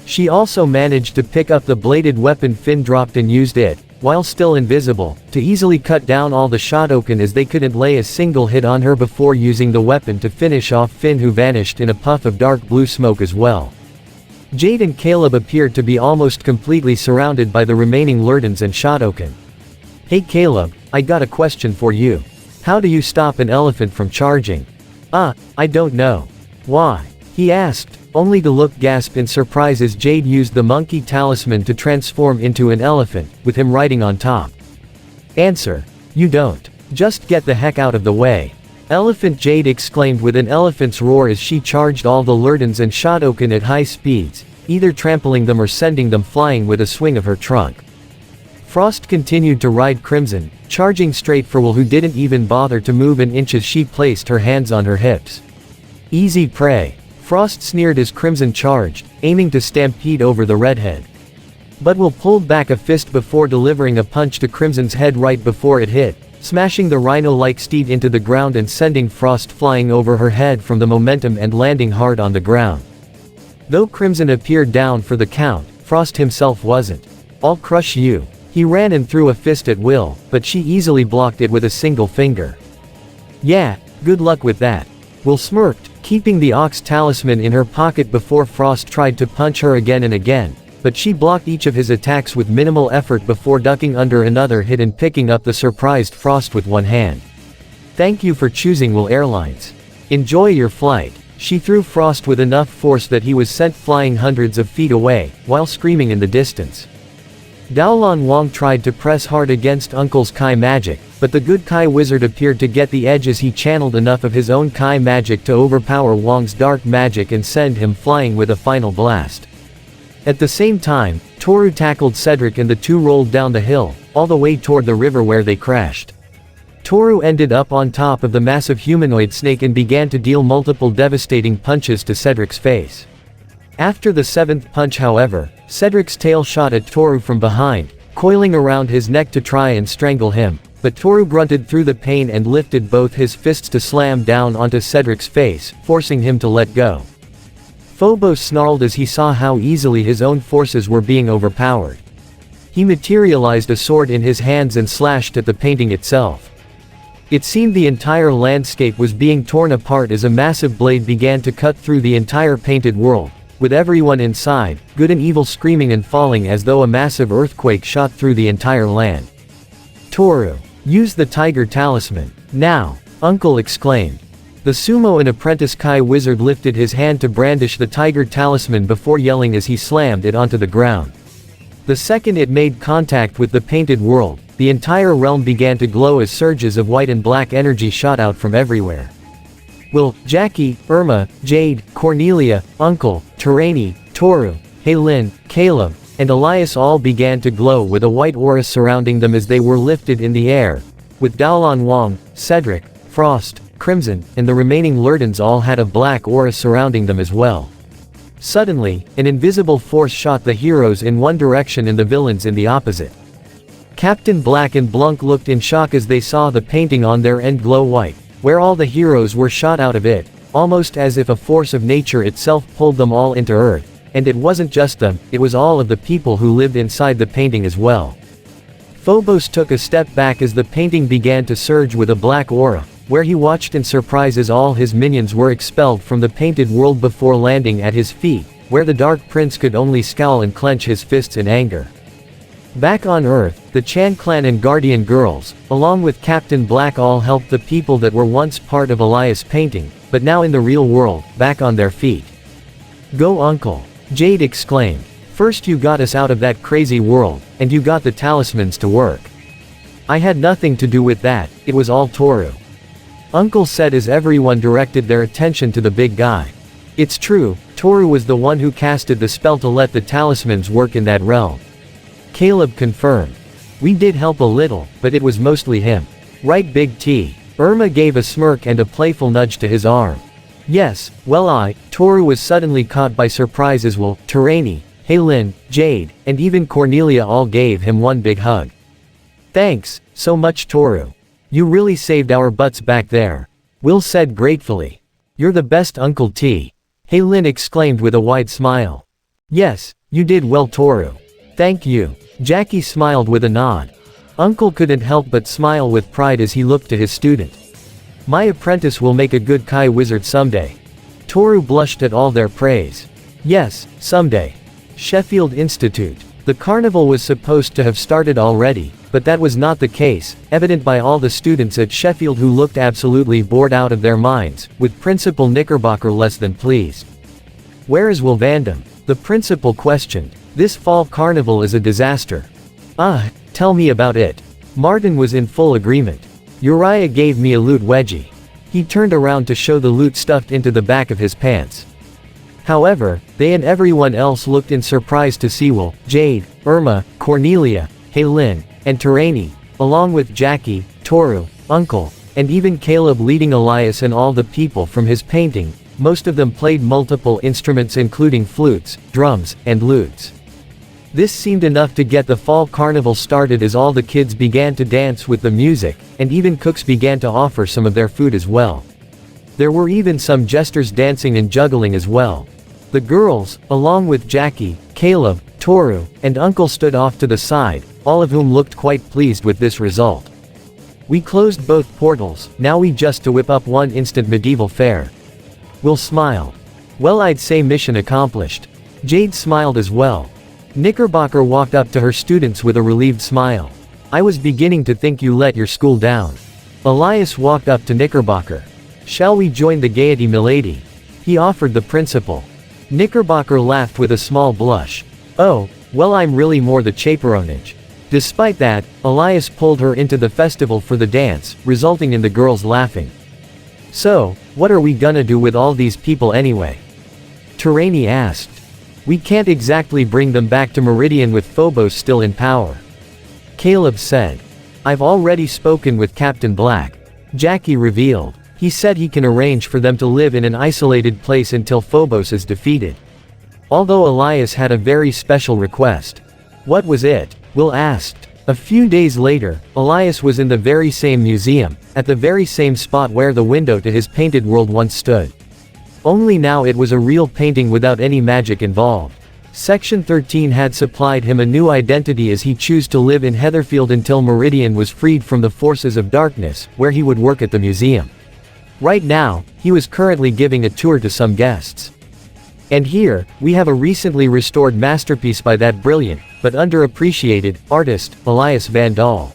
She also managed to pick up the bladed weapon Finn dropped and used it, while still invisible, to easily cut down all the Shotokan as they couldn't lay a single hit on her before using the weapon to finish off Finn, who vanished in a puff of dark blue smoke as well. Jade and Caleb appeared to be almost completely surrounded by the remaining Lurdans and Shotokan. Hey Caleb, I got a question for you. How do you stop an elephant from charging? I don't know. Why? He asked, only to look gasp in surprise as Jade used the monkey talisman to transform into an elephant, with him riding on top. Answer. You don't. Just get the heck out of the way. Elephant, Jade exclaimed with an elephant's roar as she charged all the Lurdans and Shotokan at high speeds, either trampling them or sending them flying with a swing of her trunk. Frost continued to ride Crimson, charging straight for Will, who didn't even bother to move an inch as she placed her hands on her hips. Easy prey. Frost sneered as Crimson charged, aiming to stampede over the redhead. But Will pulled back a fist before delivering a punch to Crimson's head right before it hit, smashing the rhino-like steed into the ground and sending Frost flying over her head from the momentum and landing hard on the ground. Though Crimson appeared down for the count, Frost himself wasn't. "I'll crush you." He ran and threw a fist at Will, but she easily blocked it with a single finger. "Yeah, good luck with that." Will smirked, keeping the Ox talisman in her pocket before Frost tried to punch her again and again, but she blocked each of his attacks with minimal effort before ducking under another hit and picking up the surprised Frost with one hand. "Thank you for choosing Will Airlines. Enjoy your flight." She threw Frost with enough force that he was sent flying hundreds of feet away, while screaming in the distance. Daolan Wang tried to press hard against Uncle's Kai magic, but the good Kai wizard appeared to get the edge as he channeled enough of his own Kai magic to overpower Wang's dark magic and send him flying with a final blast. At the same time, Toru tackled Cedric and the two rolled down the hill, all the way toward the river where they crashed. Toru ended up on top of the massive humanoid snake and began to deal multiple devastating punches to Cedric's face. After the seventh punch, however, Cedric's tail shot at Toru from behind, coiling around his neck to try and strangle him, but Toru grunted through the pain and lifted both his fists to slam down onto Cedric's face, forcing him to let go. Phobos snarled as he saw how easily his own forces were being overpowered. He materialized a sword in his hands and slashed at the painting itself. It seemed the entire landscape was being torn apart as a massive blade began to cut through the entire painted world, with everyone inside, good and evil, screaming and falling as though a massive earthquake shot through the entire land. "Toru, use the tiger talisman, now!" Uncle exclaimed. The sumo and apprentice Kai wizard lifted his hand to brandish the tiger talisman before yelling as he slammed it onto the ground. The second it made contact with the painted world, the entire realm began to glow as surges of white and black energy shot out from everywhere. Will, Jackie, Irma, Jade, Cornelia, Uncle, Terani, Toru, Haylin, Caleb, and Elias all began to glow with a white aura surrounding them as they were lifted in the air, with Daolan Wang, Cedric, Frost, Crimson, and the remaining Lurdans all had a black aura surrounding them as well. Suddenly, an invisible force shot the heroes in one direction and the villains in the opposite. Captain Black and Blunk looked in shock as they saw the painting on their end glow white, where all the heroes were shot out of it, almost as if a force of nature itself pulled them all into Earth, and it wasn't just them, it was all of the people who lived inside the painting as well. Phobos took a step back as the painting began to surge with a black aura, where he watched in surprise as all his minions were expelled from the painted world before landing at his feet, where the Dark Prince could only scowl and clench his fists in anger. Back on Earth, the Chan clan and Guardian girls, along with Captain Black, all helped the people that were once part of Elias' painting, but now in the real world, back on their feet. "Go, Uncle!" Jade exclaimed. "First you got us out of that crazy world, and you got the talismans to work. I had nothing to do with that, it was all Toru." Uncle said as everyone directed their attention to the big guy. "It's true, Toru was the one who casted the spell to let the talismans work in that realm." Caleb confirmed. "We did help a little, but it was mostly him. Right, Big T?" Irma gave a smirk and a playful nudge to his arm. "Yes, well Toru was suddenly caught by surprise as well. Terani, Haylin, Jade, and even Cornelia all gave him one big hug. "Thanks, so much Toru. You really saved our butts back there," Will said gratefully. "You're the best, Uncle T," Haylin exclaimed with a wide smile. "Yes, you did well, Toru. Thank you." Jackie smiled with a nod. Uncle couldn't help but smile with pride as he looked to his student. "My apprentice will make a good Kai wizard someday." Toru blushed at all their praise. "Yes, someday." Sheffield Institute. The carnival was supposed to have started already, but that was not the case, evident by all the students at Sheffield who looked absolutely bored out of their minds, with Principal Knickerbocker less than pleased. "Where is Will Vandam?" the principal questioned. "This fall carnival is a disaster." Tell me about it." Martin was in full agreement. "Uriah gave me a loot wedgie." He turned around to show the loot stuffed into the back of his pants. However, they and everyone else looked in surprise to see Will, Jade, Irma, Cornelia, Haylin, and Terani, along with Jackie, Toru, Uncle, and even Caleb leading Elias and all the people from his painting. Most of them played multiple instruments including flutes, drums, and lutes. This seemed enough to get the fall carnival started as all the kids began to dance with the music, and even cooks began to offer some of their food as well. There were even some jesters dancing and juggling as well. The girls, along with Jackie, Caleb, Toru, and Uncle stood off to the side, all of whom looked quite pleased with this result. We closed both portals, now we just to whip up one instant medieval fair. Will smiled. Well, I'd say mission accomplished. Jade smiled as well. Knickerbocker walked up to her students with a relieved smile. I was beginning to think you let your school down. Elias walked up to Knickerbocker. Shall we join the gaiety, milady? He offered the principal. Knickerbocker laughed with a small blush. Oh, well, I'm really more the chaperonage. Despite that, Elias pulled her into the festival for the dance, resulting in the girls laughing. So, what are we gonna do with all these people anyway? Terani asked. We can't exactly bring them back to Meridian with Phobos still in power. Caleb said. I've already spoken with Captain Black. Jackie revealed. He said he can arrange for them to live in an isolated place until Phobos is defeated. Although Elias had a very special request. What was it? Will asked. A few days later, Elias was in the very same museum, at the very same spot where the window to his painted world once stood. Only now it was a real painting without any magic involved. Section 13 had supplied him a new identity as he chose to live in Heatherfield until Meridian was freed from the forces of darkness, where he would work at the museum. Right now, he was currently giving a tour to some guests. And here, we have a recently restored masterpiece by that brilliant, but underappreciated, artist, Elias Van Dahl.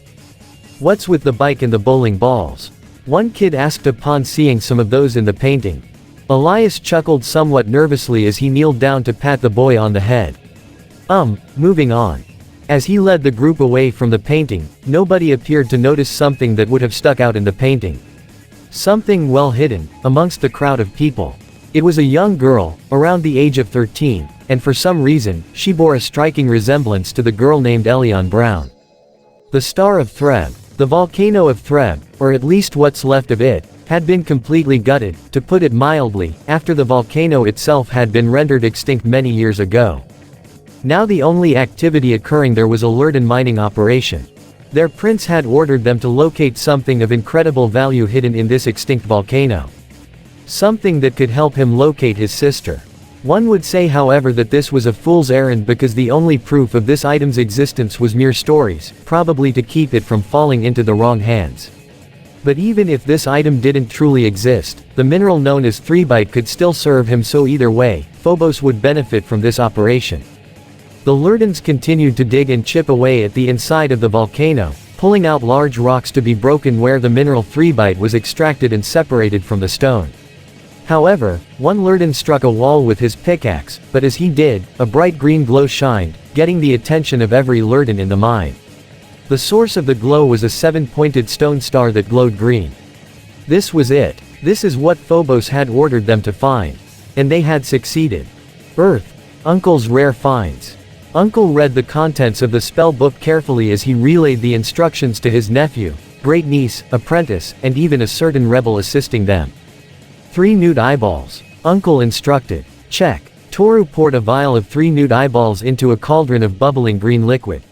What's with the bike and the bowling balls? One kid asked upon seeing some of those in the painting. Elias chuckled somewhat nervously as he kneeled down to pat the boy on the head. Moving on. As he led the group away from the painting, nobody appeared to notice something that would have stuck out in the painting. Something well hidden, amongst the crowd of people. It was a young girl, around the age of 13, and for some reason, she bore a striking resemblance to the girl named Elion Brown. The star of Threb, the volcano of Threb, or at least what's left of it, had been completely gutted, to put it mildly, after the volcano itself had been rendered extinct many years ago. Now the only activity occurring there was a Lurden mining operation. Their prince had ordered them to locate something of incredible value hidden in this extinct volcano. Something that could help him locate his sister. One would say, however, that this was a fool's errand because the only proof of this item's existence was mere stories, probably to keep it from falling into the wrong hands. But even if this item didn't truly exist, the mineral known as 3-byte could still serve him, so either way, Phobos would benefit from this operation. The Lurdens continued to dig and chip away at the inside of the volcano, pulling out large rocks to be broken where the mineral 3-byte was extracted and separated from the stone. However, one Lurden struck a wall with his pickaxe, but as he did, a bright green glow shined, getting the attention of every Lurden in the mine. The source of the glow was a 7-pointed stone star that glowed green. This was it. This is what Phobos had ordered them to find. And they had succeeded. Earth. Uncle's rare finds. Uncle read the contents of the spell book carefully as he relayed the instructions to his nephew, great-niece, apprentice, and even a certain rebel assisting them. 3 nude eyeballs. Uncle instructed. Check. Toru poured a vial of 3 nude eyeballs into a cauldron of bubbling green liquid.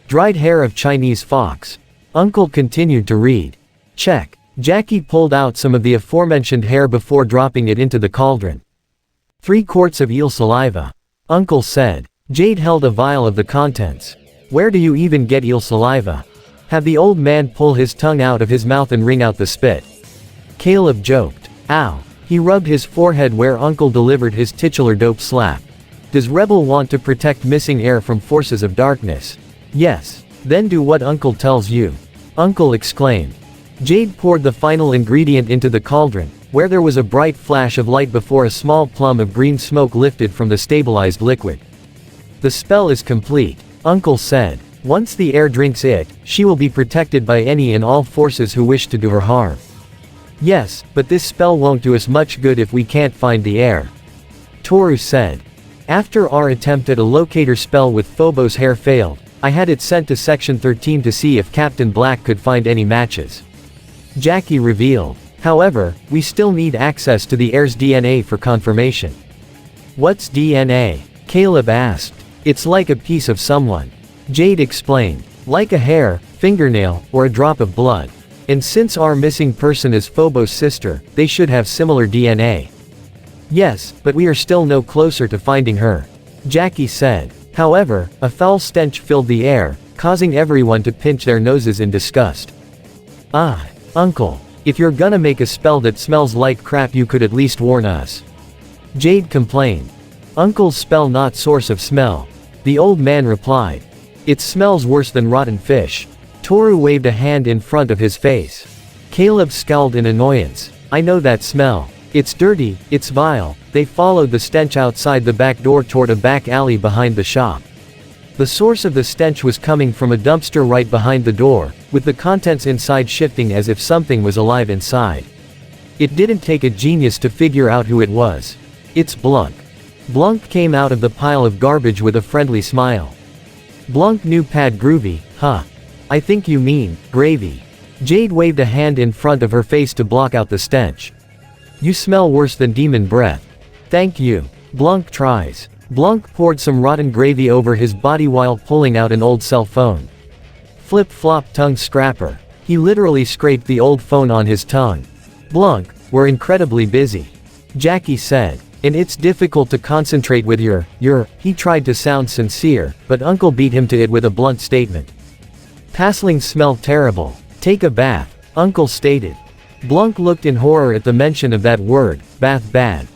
Dried hair of Chinese fox. Uncle continued to read. Check. Jackie pulled out some of the aforementioned hair before dropping it into the cauldron. 3 quarts of eel saliva. Uncle said. Jade held a vial of the contents. Where do you even get eel saliva? Have the old man pull his tongue out of his mouth and wring out the spit. Caleb joked. Ow. He rubbed his forehead where Uncle delivered his titular dope slap. Does Rebel want to protect missing heir from forces of darkness? Yes. Then do what Uncle tells you. Uncle exclaimed. Jade poured the final ingredient into the cauldron, where there was a bright flash of light before a small plum of green smoke lifted from the stabilized liquid. The spell is complete, Uncle said. Once the heir drinks it, she will be protected by any and all forces who wish to do her harm. Yes, but this spell won't do us much good if we can't find the heir. Toru said. After our attempt at a locator spell with Phobos' hair failed, I had it sent to Section 13 to see if Captain Black could find any matches. Jackie revealed. However, we still need access to the heir's DNA for confirmation. What's DNA? Caleb asked. It's like a piece of someone. Jade explained. Like a hair, fingernail, or a drop of blood. And since our missing person is Phobos' sister, they should have similar DNA. Yes, but we are still no closer to finding her. Jackie said. However, a foul stench filled the air, causing everyone to pinch their noses in disgust. Ah, Uncle. If you're gonna make a spell that smells like crap, you could at least warn us. Jade complained. Uncle's spell not source of smell. The old man replied. It smells worse than rotten fish. Toru waved a hand in front of his face. Caleb scowled in annoyance. I know that smell. It's dirty, it's vile. They followed the stench outside the back door toward a back alley behind the shop. The source of the stench was coming from a dumpster right behind the door, with the contents inside shifting as if something was alive inside. It didn't take a genius to figure out who it was. It's Blunk. Blunk came out of the pile of garbage with a friendly smile. Blunk knew Pad Groovy, huh? I think you mean, gravy. Jade waved a hand in front of her face to block out the stench. You smell worse than demon breath. Thank you. Blunk tries. Blunk poured some rotten gravy over his body while pulling out an old cell phone. Flip-flop tongue scrapper. He literally scraped the old phone on his tongue. Blunk, we're incredibly busy. Jackie said. And it's difficult to concentrate with your, he tried to sound sincere, but Uncle beat him to it with a blunt statement. Passlings smell terrible. Take a bath, Uncle stated. Blunk looked in horror at the mention of that word, bath bad.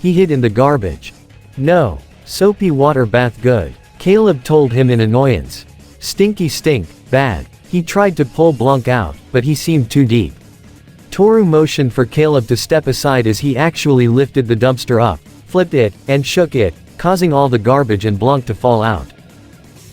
He hid in the garbage. No, soapy water bath good. Caleb told him in annoyance. Stinky stink, bad. He tried to pull Blunk out, but he seemed too deep. Toru motioned for Caleb to step aside as he actually lifted the dumpster up, flipped it, and shook it, causing all the garbage and Blunk to fall out.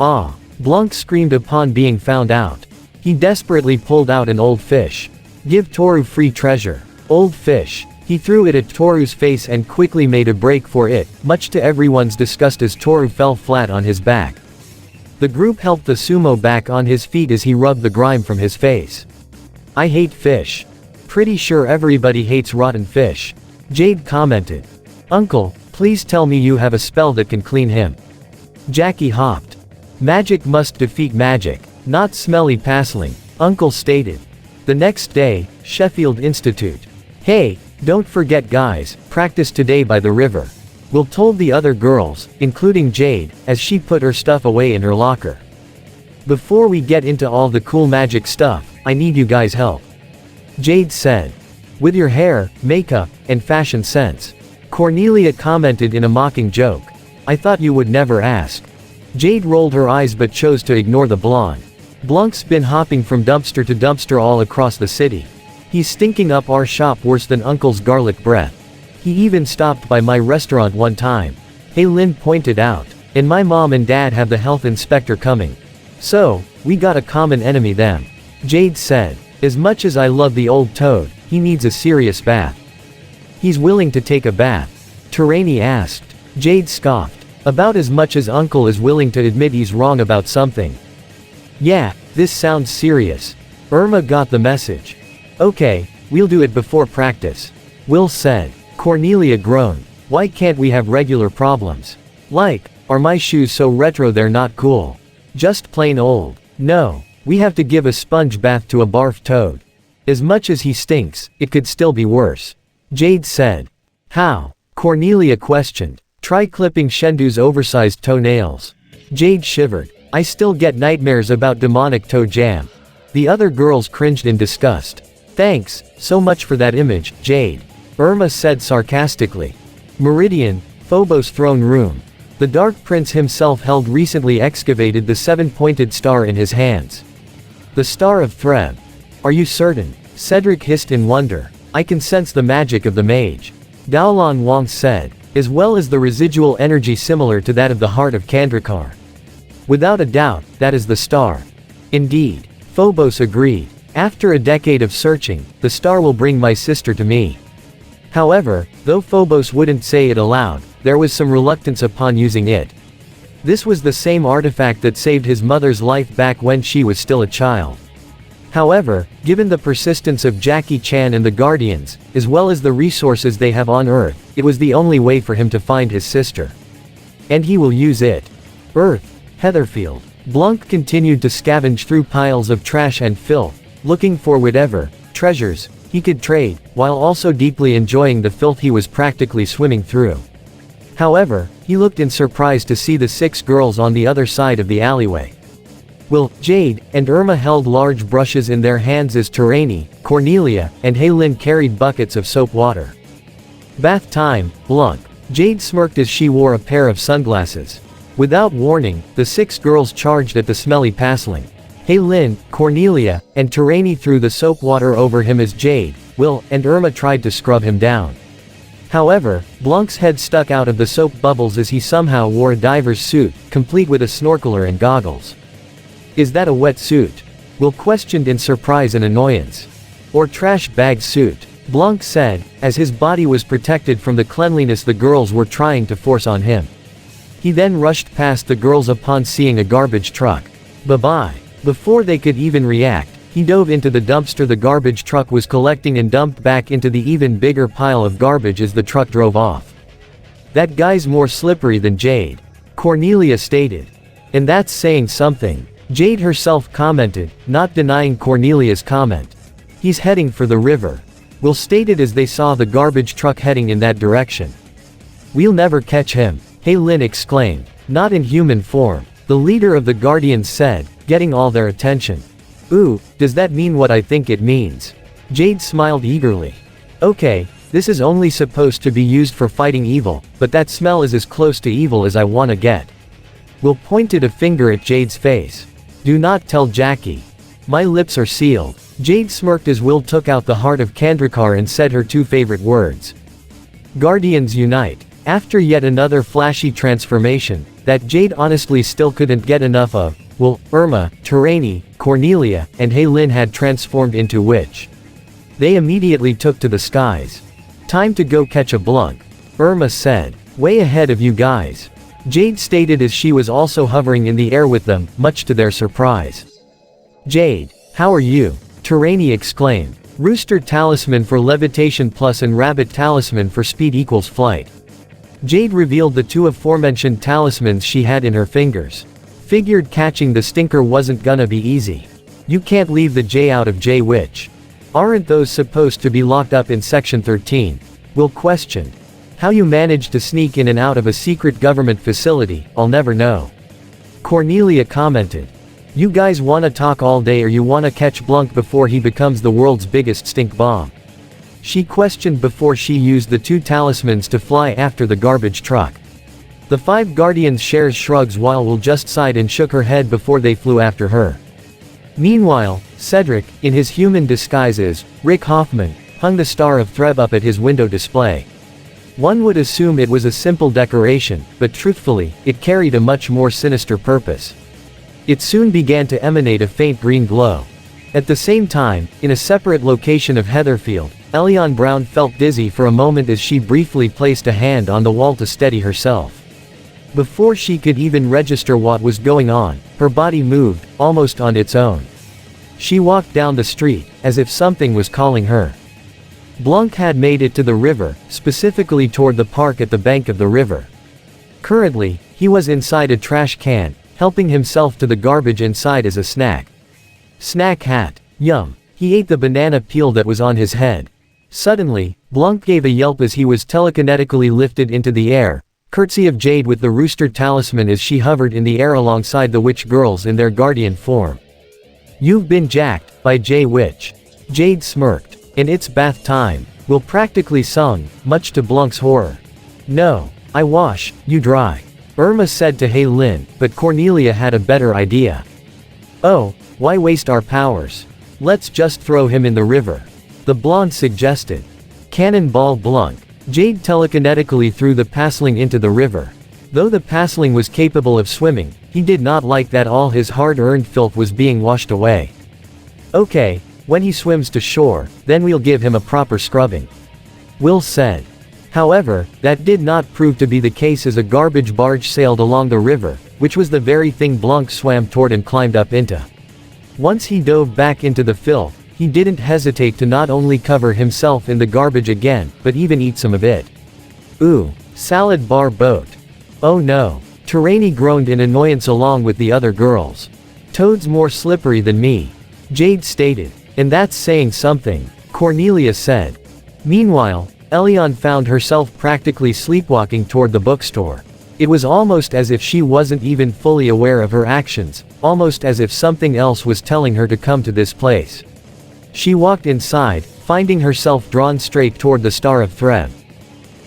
Ah! Blunk screamed upon being found out. He desperately pulled out an old fish. Give Toru free treasure. Old fish. He threw it at Toru's face and quickly made a break for it, much to everyone's disgust as Toru fell flat on his back. The group helped the sumo back on his feet as he rubbed the grime from his face. I hate fish. Pretty sure everybody hates rotten fish. Jade commented. Uncle, please tell me you have a spell that can clean him. Jackie hopped. Magic must defeat magic, not smelly passling, Uncle stated. The next day, Sheffield Institute. Hey, don't forget guys, practice today by the river. Will told the other girls, including Jade, as she put her stuff away in her locker. Before we get into all the cool magic stuff, I need you guys' help. Jade said. With your hair, makeup, and fashion sense. Cornelia commented in a mocking joke. I thought you would never ask. Jade rolled her eyes but chose to ignore the blonde. Blunk's been hopping from dumpster to dumpster all across the city. He's stinking up our shop worse than Uncle's garlic breath. He even stopped by my restaurant one time. Hey, Lynn pointed out. And my mom and dad have the health inspector coming. So, we got a common enemy them. Jade said. As much as I love the old toad, he needs a serious bath. He's willing to take a bath. Terani asked. Jade scoffed. About as much as Uncle is willing to admit he's wrong about something. Yeah, this sounds serious. Irma got the message. Okay, we'll do it before practice. Will said. Cornelia groaned. Why can't we have regular problems? Like, are my shoes so retro they're not cool? Just plain old. No. We have to give a sponge bath to a barf toad. As much as he stinks, it could still be worse. Jade said. How? Cornelia questioned. Try clipping Shendu's oversized toenails. Jade shivered. I still get nightmares about demonic toe jam. The other girls cringed in disgust. Thanks, so much for that image, Jade. Irma said sarcastically. Meridian, Phobos' throne room. The Dark Prince himself held recently excavated the seven-pointed star in his hands. The Star of Threb. Are you certain? Cedric hissed in wonder. I can sense the magic of the mage. Daolan Wang said, as well as the residual energy similar to that of the heart of Kandrakar. Without a doubt, that is the star. Indeed. Phobos agreed. After a decade of searching, the star will bring my sister to me. However, though Phobos wouldn't say it aloud, there was some reluctance upon using it. This was the same artifact that saved his mother's life back when she was still a child. However, given the persistence of Jackie Chan and the Guardians, as well as the resources they have on Earth, it was the only way for him to find his sister. And he will use it. Earth, Heatherfield. Blanc continued to scavenge through piles of trash and filth, looking for whatever treasures he could trade, while also deeply enjoying the filth he was practically swimming through. However, he looked in surprise to see the 6 girls on the other side of the alleyway. Will, Jade, and Irma held large brushes in their hands as Terani, Cornelia, and Haylin carried buckets of soap water. Bath time, Blanc. Jade smirked as she wore a pair of sunglasses. Without warning, the 6 girls charged at the smelly passling. Haylin, Cornelia, and Terani threw the soap water over him as Jade, Will, and Irma tried to scrub him down. However, Blanc's head stuck out of the soap bubbles as he somehow wore a diver's suit, complete with a snorkeler and goggles. Is that a wet suit? Will questioned in surprise and annoyance. Or trash bag suit? Blanc said, as his body was protected from the cleanliness the girls were trying to force on him. He then rushed past the girls upon seeing a garbage truck. Bye-bye. Before they could even react, he dove into the dumpster the garbage truck was collecting and dumped back into the even bigger pile of garbage as the truck drove off. That guy's more slippery than Jade, Cornelia stated. And that's saying something, Jade herself commented, not denying Cornelia's comment. He's heading for the river, Will stated as they saw the garbage truck heading in that direction. We'll never catch him, Haylin exclaimed. Not in human form, the leader of the Guardians said, getting all their attention. Ooh, does that mean what I think it means? Jade smiled eagerly. Okay, this is only supposed to be used for fighting evil, but that smell is as close to evil as I wanna get. Will pointed a finger at Jade's face. Do not tell Jackie. My lips are sealed. Jade smirked as Will took out the heart of Kandrakar and said her 2 favorite words. Guardians unite. After yet another flashy transformation, that Jade honestly still couldn't get enough of, Will, Irma, Terani, Cornelia, and Haylin had transformed into witch. They immediately took to the skies. Time to go catch a Blanc, Irma said. Way ahead of you guys, Jade stated as she was also hovering in the air with them, much to their surprise. Jade, how are you? Terani exclaimed. Rooster talisman for levitation plus and rabbit talisman for speed equals flight. Jade revealed the 2 aforementioned talismans she had in her fingers. Figured catching the stinker wasn't gonna be easy. You can't leave the J out of J-Witch. Aren't those supposed to be locked up in Section 13? Will questioned. How you managed to sneak in and out of a secret government facility, I'll never know. Cornelia commented. You guys wanna talk all day or you wanna catch Blanc before he becomes the world's biggest stink bomb? She questioned before she used the 2 talismans to fly after the garbage truck. The 5 Guardians shares shrugs while Will just sighed and shook her head before they flew after her. Meanwhile, Cedric, in his human disguise as Rick Hoffman, hung the Star of Threb up at his window display. One would assume it was a simple decoration, but truthfully, it carried a much more sinister purpose. It soon began to emanate a faint green glow. At the same time, in a separate location of Heatherfield, Elion Brown felt dizzy for a moment as she briefly placed a hand on the wall to steady herself. Before she could even register what was going on, her body moved, almost on its own. She walked down the street, as if something was calling her. Blanc had made it to the river, specifically toward the park at the bank of the river. Currently, he was inside a trash can, helping himself to the garbage inside as a snack. Snack hat. Yum. He ate the banana peel that was on his head. Suddenly, Blanc gave a yelp as he was telekinetically lifted into the air, courtesy of Jade with the rooster talisman as she hovered in the air alongside the witch girls in their guardian form. You've been jacked, by J-Witch. Jade smirked. And it's bath time, Will practically sung, much to Blanc's horror. No. I wash, you dry. Irma said to Haylin, but Cornelia had a better idea. Oh, why waste our powers? Let's just throw him in the river. The blonde suggested. Cannonball Blanc. Jade telekinetically threw the passling into the river. Though the passling was capable of swimming, he did not like that all his hard-earned filth was being washed away. Okay, when he swims to shore, then we'll give him a proper scrubbing, Will said. However, that did not prove to be the case as a garbage barge sailed along the river, which was the very thing Blanc swam toward and climbed up into. Once he dove back into the filth, he didn't hesitate to not only cover himself in the garbage again, but even eat some of it. Ooh, salad bar boat. Oh no. Terani groaned in annoyance along with the other girls. Toad's more slippery than me, Jade stated. And that's saying something, Cornelia said. Meanwhile, Elion found herself practically sleepwalking toward the bookstore. It was almost as if she wasn't even fully aware of her actions, almost as if something else was telling her to come to this place. She walked inside, finding herself drawn straight toward the Star of Threb.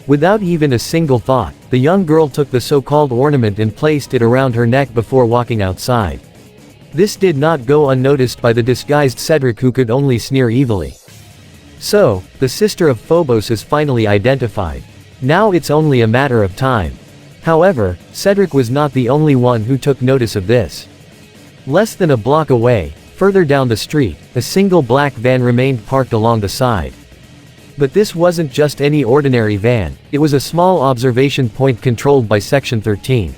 Without even a single thought, the young girl took the so-called ornament and placed it around her neck before walking outside. This did not go unnoticed by the disguised Cedric, who could only sneer evilly. So, the sister of Phobos is finally identified. Now it's only a matter of time. However, Cedric was not the only one who took notice of this. Less than a block away, further down the street, a single black van remained parked along the side. But this wasn't just any ordinary van, it was a small observation point controlled by Section 13.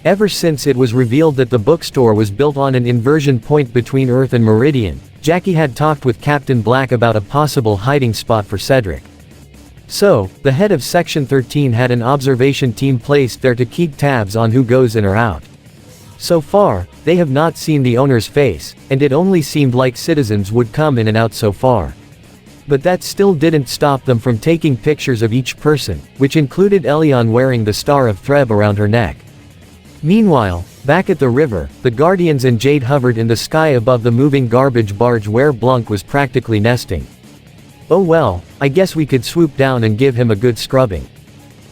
Ever since it was revealed that the bookstore was built on an inversion point between Earth and Meridian, Jackie had talked with Captain Black about a possible hiding spot for Cedric. So, the head of Section 13 had an observation team placed there to keep tabs on who goes in or out. So far, they have not seen the owner's face, and it only seemed like citizens would come in and out so far. But that still didn't stop them from taking pictures of each person, which included Elion wearing the Star of Threb around her neck. Meanwhile, back at the river, the Guardians and Jade hovered in the sky above the moving garbage barge where Blanc was practically nesting. Oh well, I guess we could swoop down and give him a good scrubbing.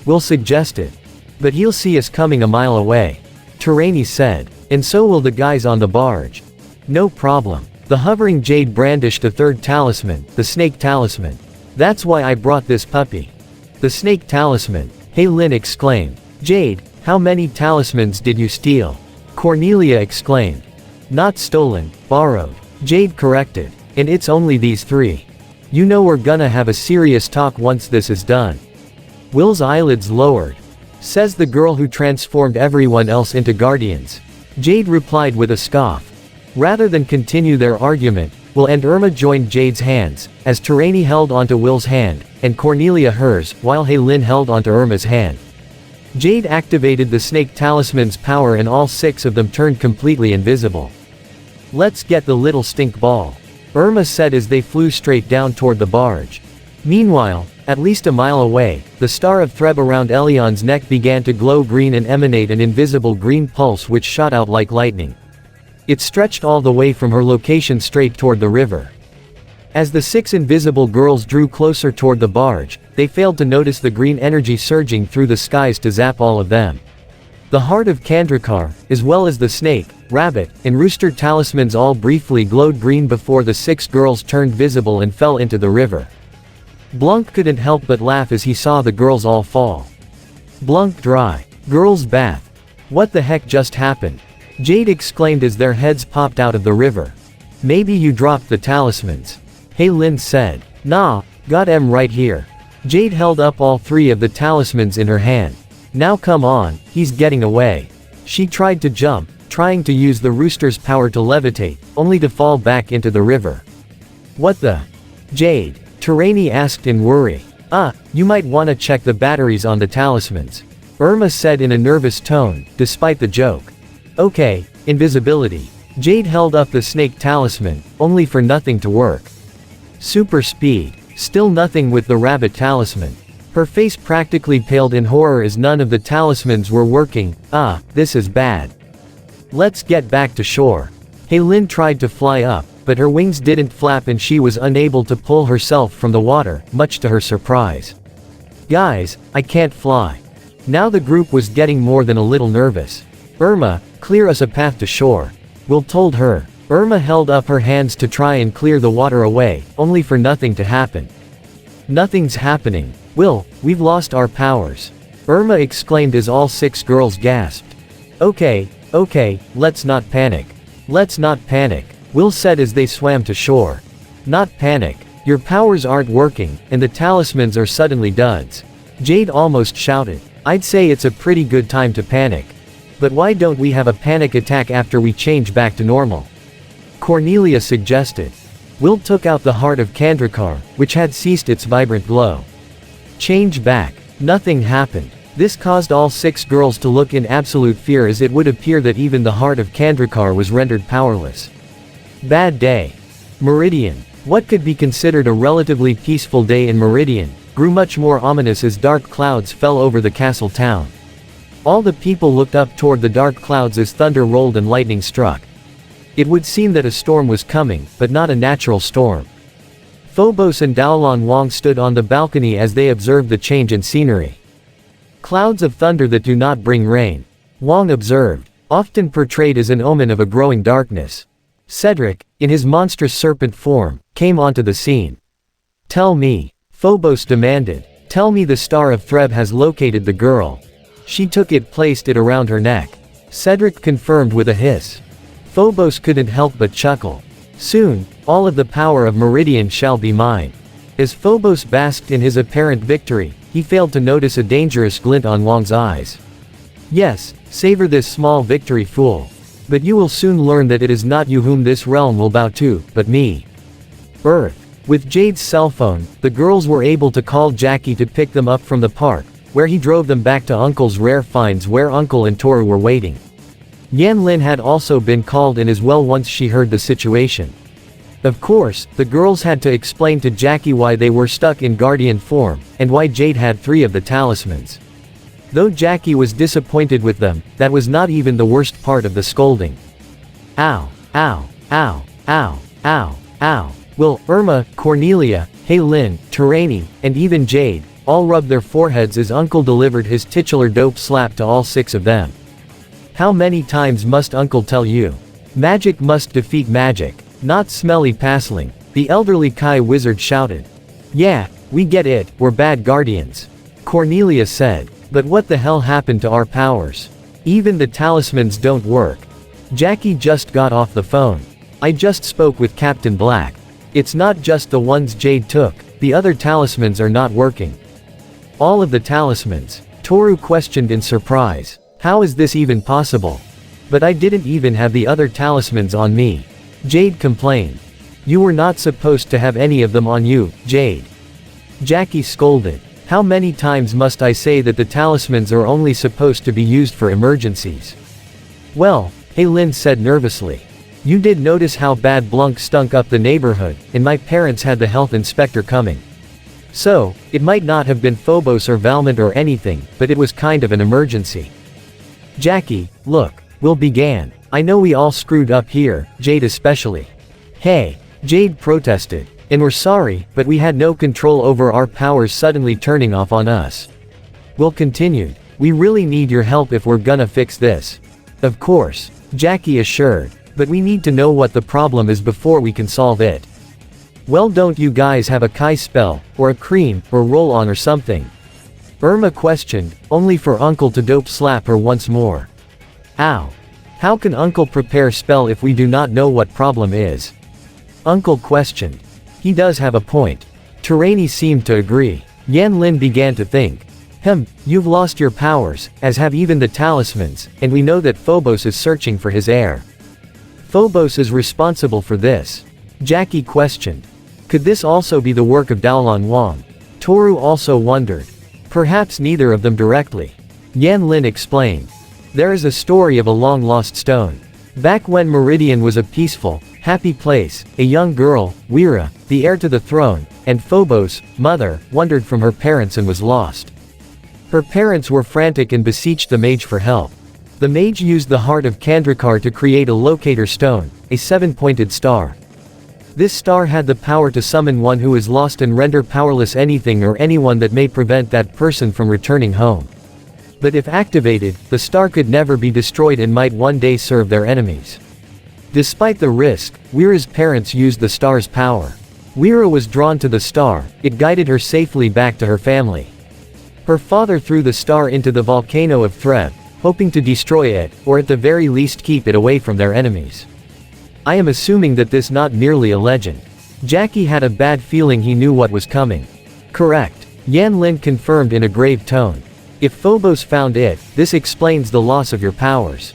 Will suggested. But he'll see us coming a mile away, Terani said. And so will the guys on the barge. No problem. The hovering Jade brandished a third talisman, the snake talisman. That's why I brought this puppy. The snake talisman, Hey Lin exclaimed. Jade, how many talismans did you steal? Cornelia exclaimed. Not stolen, borrowed, Jade corrected. And it's only these 3. You know we're gonna have a serious talk once this is done. Will's eyelids lowered. Says the girl who transformed everyone else into guardians. Jade replied with a scoff. Rather than continue their argument, Will and Irma joined Jade's hands, as Terani held onto Will's hand, and Cornelia hers, while Hey Lin held onto Irma's hand. Jade activated the snake talisman's power and all 6 of them turned completely invisible. Let's get the little stink ball, Irma said as they flew straight down toward the barge. Meanwhile, at least a mile away, the Star of Threb around Elion's neck began to glow green and emanate an invisible green pulse which shot out like lightning. It stretched all the way from her location straight toward the river. As the 6 invisible girls drew closer toward the barge, they failed to notice the green energy surging through the skies to zap all of them. The heart of Kandrakar, as well as the snake, rabbit, and rooster talismans all briefly glowed green before the 6 girls turned visible and fell into the river. Blanc couldn't help but laugh as he saw the girls all fall. Blanc dry. Girls bath. What the heck just happened? Jade exclaimed as their heads popped out of the river. Maybe you dropped the talismans, Hey Lin said. Nah, got 'em right here. Jade held up all 3 of the talismans in her hand. Now come on, he's getting away. She tried to jump, trying to use the rooster's power to levitate, only to fall back into the river. What the? Jade, Terani asked in worry. You might wanna check the batteries on the talismans, Irma said in a nervous tone, despite the joke. Okay, invisibility. Jade held up the snake talisman, only for nothing to work. Super speed. Still nothing with the rabbit talisman. Her face practically paled in horror as none of the talismans were working. This is bad. Let's get back to shore. Hey Lin tried to fly up, but her wings didn't flap and she was unable to pull herself from the water, much to her surprise. Guys, I can't fly. Now the group was getting more than a little nervous. Irma, clear us a path to shore, Will told her. Irma held up her hands to try and clear the water away, only for nothing to happen. Nothing's happening. Will, we've lost our powers, Irma exclaimed as all 6 girls gasped. Okay, let's not panic. Let's not panic, Will said as they swam to shore. Not panic. Your powers aren't working, and the talismans are suddenly duds, Jade almost shouted. I'd say it's a pretty good time to panic. But why don't we have a panic attack after we change back to normal? Cornelia suggested. Will took out the heart of Kandrakar, which had ceased its vibrant glow. Change back. Nothing happened. This caused all 6 girls to look in absolute fear, as it would appear that even the heart of Kandrakar was rendered powerless. Bad day. Meridian. What could be considered a relatively peaceful day in Meridian, grew much more ominous as dark clouds fell over the castle town. All the people looked up toward the dark clouds as thunder rolled and lightning struck. It would seem that a storm was coming, but not a natural storm. Phobos and Daolan Wang stood on the balcony as they observed the change in scenery. Clouds of thunder that do not bring rain, Wang observed, often portrayed as an omen of a growing darkness. Cedric, in his monstrous serpent form, came onto the scene. "Tell me," Phobos demanded. "Tell me the Star of Threb has located the girl." She took it, placed it around her neck. Cedric confirmed with a hiss. Phobos couldn't help but chuckle. "Soon, all of the power of Meridian shall be mine." As Phobos basked in his apparent victory, he failed to notice a dangerous glint on Wang's eyes. "Yes, savor this small victory, fool. But you will soon learn that it is not you whom this realm will bow to, but me." Earth. With Jade's cell phone, the girls were able to call Jackie to pick them up from the park, where he drove them back to Uncle's Rare Finds, where Uncle and Toru were waiting. Yan Lin had also been called in as well once she heard the situation. Of course, the girls had to explain to Jackie why they were stuck in guardian form, and why Jade had 3 of the talismans. Though Jackie was disappointed with them, that was not even the worst part of the scolding. "Ow, ow, ow, ow, ow, ow." Will, Irma, Cornelia, Lin, Terani, and even Jade, all rubbed their foreheads as Uncle delivered his titular dope slap to all 6 of them. "How many times must Uncle tell you? Magic must defeat magic. Not smelly passling," the elderly Kai wizard shouted. "Yeah, we get it, we're bad guardians," Cornelia said. "But what the hell happened to our powers? Even the talismans don't work." Jackie just got off the phone. "I just spoke with Captain Black. It's not just the ones Jade took, the other talismans are not working." "All of the talismans?" Toru questioned in surprise. "How is this even possible? But I didn't even have the other talismans on me," Jade complained. "You were not supposed to have any of them on you, Jade." Jackie scolded. "How many times must I say that the talismans are only supposed to be used for emergencies?" "Well," Lin said nervously, "you did notice how bad Blunk stunk up the neighborhood, and my parents had the health inspector coming. So, it might not have been Phobos or Valmont or anything, but it was kind of an emergency." "Jackie, look, Will began. "I know we all screwed up here, Jade especially." "Hey," Jade protested. "And we're sorry, but we had no control over our powers suddenly turning off on us." Will continued. "We really need your help if we're gonna fix this." "Of course," Jackie assured. "But we need to know what the problem is before we can solve it." "Well, don't you guys have a Kai spell, or a cream, or roll-on or something?" Irma questioned, only for Uncle to dope slap her once more. "Ow. How can Uncle prepare spell if we do not know what problem is?" Uncle questioned. "He does have a point." Terani seemed to agree. Yan Lin began to think. You've lost your powers, as have even the talismans, and we know that Phobos is searching for his heir." "Phobos is responsible for this?" Jackie questioned. "Could this also be the work of Daolan Wang?" Toru also wondered. "Perhaps neither of them directly." Yan Lin explained. "There is a story of a long-lost stone. Back when Meridian was a peaceful, happy place, a young girl, Wira, the heir to the throne, and Phobos, mother, wandered from her parents and was lost. Her parents were frantic and beseeched the mage for help. The mage used the heart of Kandrakar to create a locator stone, a 7-pointed star. This star had the power to summon one who is lost and render powerless anything or anyone that may prevent that person from returning home. But if activated, the star could never be destroyed and might one day serve their enemies. Despite the risk, Wira's parents used the star's power. Wira was drawn to the star, it guided her safely back to her family. Her father threw the star into the volcano of Threb, hoping to destroy it, or at the very least keep it away from their enemies. I am assuming that this not merely a legend. Jackie had a bad feeling he knew what was coming. Correct. Yan Lin confirmed in a grave tone. If Phobos found it, this explains the loss of your powers.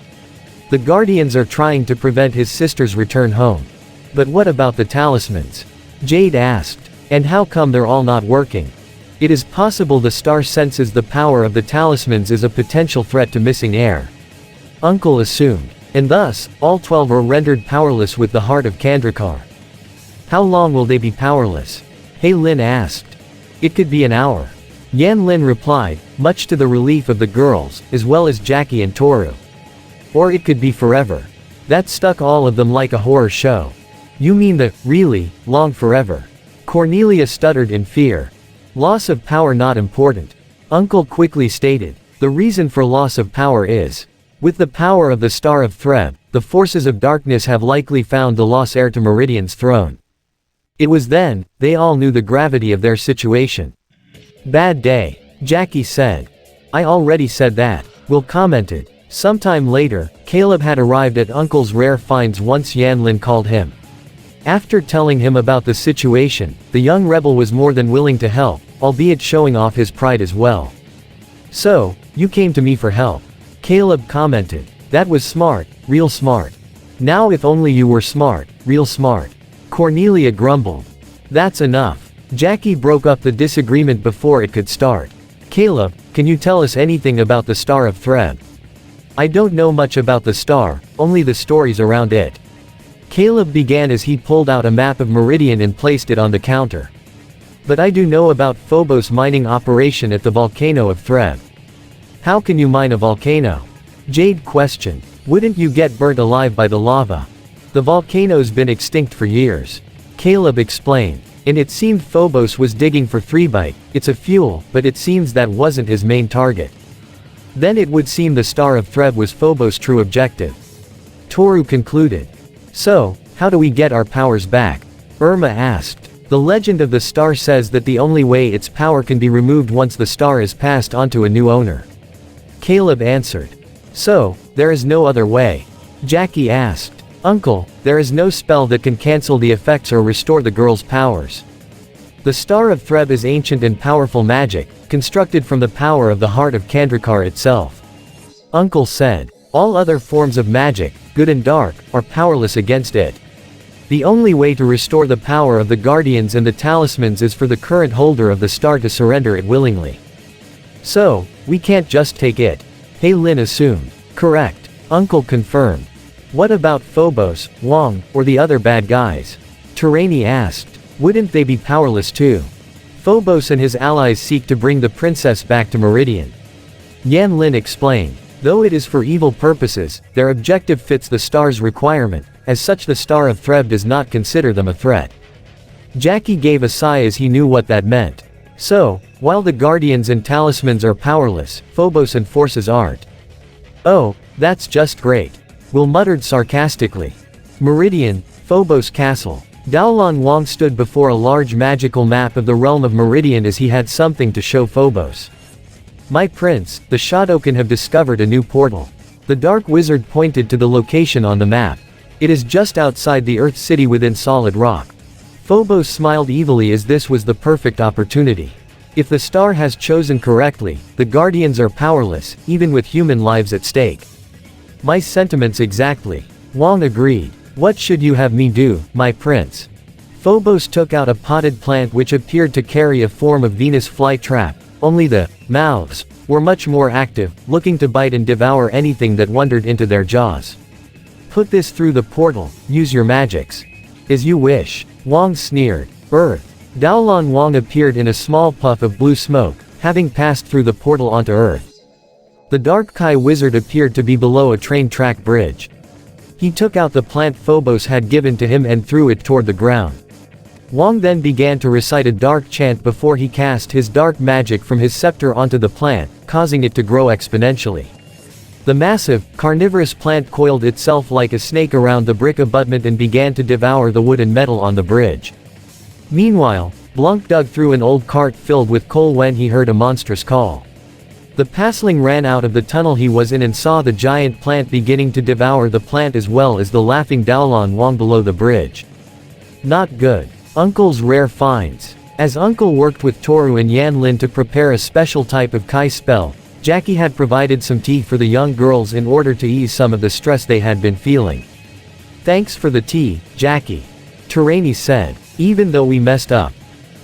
The Guardians are trying to prevent his sister's return home. But what about the talismans? Jade asked. And how come they're all not working? It is possible the star senses the power of the talismans is a potential threat to missing heir. Uncle assumed. And thus, all 12 are rendered powerless with the heart of Kandrakar. How long will they be powerless? He Lin asked. It could be an hour. Yan Lin replied, much to the relief of the girls, as well as Jackie and Toru. Or it could be forever. That stuck all of them like a horror show. You mean the, really, long forever? Cornelia stuttered in fear. Loss of power not important. Uncle quickly stated. The reason for loss of power is, with the power of the Star of Threb, the forces of darkness have likely found the lost heir to Meridian's throne. It was then, they all knew the gravity of their situation. Bad day, Jackie said. I already said that, Will commented. Sometime later, Caleb had arrived at Uncle's rare finds once Yanlin called him. After telling him about the situation, the young rebel was more than willing to help, albeit showing off his pride as well. So, you came to me for help. Caleb commented. That was smart, real smart. Now if only you were smart, real smart. Cornelia grumbled. That's enough. Jackie broke up the disagreement before it could start. Caleb, can you tell us anything about the Star of Threb? I don't know much about the star, only the stories around it. Caleb began as he pulled out a map of Meridian and placed it on the counter. But I do know about Phobos mining operation at the volcano of Threb. How can you mine a volcano? Jade questioned. Wouldn't you get burnt alive by the lava? The volcano's been extinct for years. Caleb explained. And it seemed Phobos was digging for 3-byte, it's a fuel, but it seems that wasn't his main target. Then it would seem the Star of Threb was Phobos' true objective. Toru concluded. So, how do we get our powers back? Irma asked. The legend of the star says that the only way its power can be removed once the star is passed onto a new owner. Caleb answered. So, there is no other way? Jackie asked. Uncle, there is no spell that can cancel the effects or restore the girl's powers. The Star of Threb is ancient and powerful magic, constructed from the power of the heart of Kandrakar itself. Uncle said. All other forms of magic, good and dark, are powerless against it. The only way to restore the power of the guardians and the talismans is for the current holder of the star to surrender it willingly. So, we can't just take it. He Lin assumed. Correct. Uncle confirmed. What about Phobos, Wong, or the other bad guys? Terani asked. Wouldn't they be powerless too? Phobos and his allies seek to bring the princess back to Meridian. Yan Lin explained. Though it is for evil purposes, their objective fits the star's requirement, as such the Star of Threb does not consider them a threat. Jackie gave a sigh as he knew what that meant. So, while the guardians and talismans are powerless, Phobos and forces aren't. Oh, that's just great. Will muttered sarcastically. Meridian, Phobos Castle. Daolan Wong stood before a large magical map of the realm of Meridian as he had something to show Phobos. My prince, the Shotokan have discovered a new portal. The Dark Wizard pointed to the location on the map. It is just outside the Earth City within solid rock. Phobos smiled evilly as this was the perfect opportunity. If the star has chosen correctly, the guardians are powerless, even with human lives at stake. My sentiments exactly. Wong agreed. What should you have me do, my prince? Phobos took out a potted plant which appeared to carry a form of Venus flytrap, only the mouths were much more active, looking to bite and devour anything that wandered into their jaws. Put this through the portal, use your magics. As you wish. Wong sneered. Earth. Daolan Wong appeared in a small puff of blue smoke, having passed through the portal onto Earth. The Dark Kai Wizard appeared to be below a train track bridge. He took out the plant Phobos had given to him and threw it toward the ground. Wong then began to recite a dark chant before he cast his dark magic from his scepter onto the plant, causing it to grow exponentially. The massive, carnivorous plant coiled itself like a snake around the brick abutment and began to devour the wood and metal on the bridge. Meanwhile, Blanc dug through an old cart filled with coal when he heard a monstrous call. The pasling ran out of the tunnel he was in and saw the giant plant beginning to devour the plant as well as the laughing Daolan Wong below the bridge. Not good. Uncle's rare finds. As Uncle worked with Toru and Yan Lin to prepare a special type of Kai spell, Jackie had provided some tea for the young girls in order to ease some of the stress they had been feeling. Thanks for the tea, Jackie. Terani said. Even though we messed up.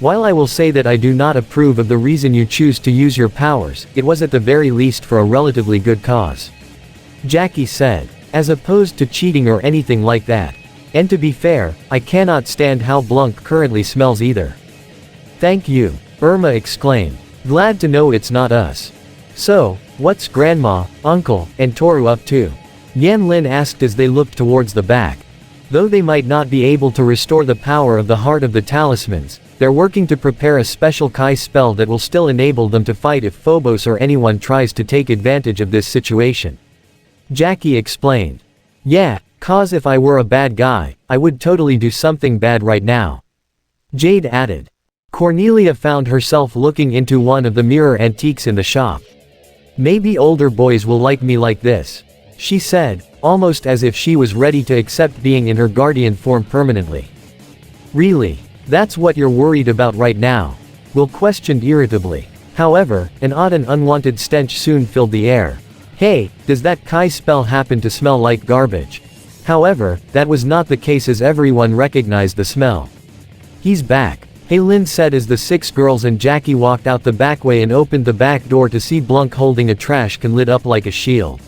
While I will say that I do not approve of the reason you choose to use your powers, it was at the very least for a relatively good cause. Jackie said. As opposed to cheating or anything like that. And to be fair, I cannot stand how Blanc currently smells either. Thank you, Irma exclaimed. Glad to know it's not us. So, what's Grandma, Uncle, and Toru up to? Yan Lin asked as they looked towards the back. Though they might not be able to restore the power of the heart of the talismans, they're working to prepare a special Kai spell that will still enable them to fight if Phobos or anyone tries to take advantage of this situation. Jackie explained. Yeah, cause if I were a bad guy, I would totally do something bad right now. Jade added. Cornelia found herself looking into one of the mirror antiques in the shop. Maybe older boys will like me like this, she said, almost as if she was ready to accept being in her guardian form permanently. Really? That's what you're worried about right now? Will questioned irritably. However, an odd and unwanted stench soon filled the air. Hey, does that Kai spell happen to smell like garbage? However, that was not the case as everyone recognized the smell. He's back, Lin said as the 6 girls and Jackie walked out the back way and opened the back door to see Blanc holding a trash can lit up like a shield.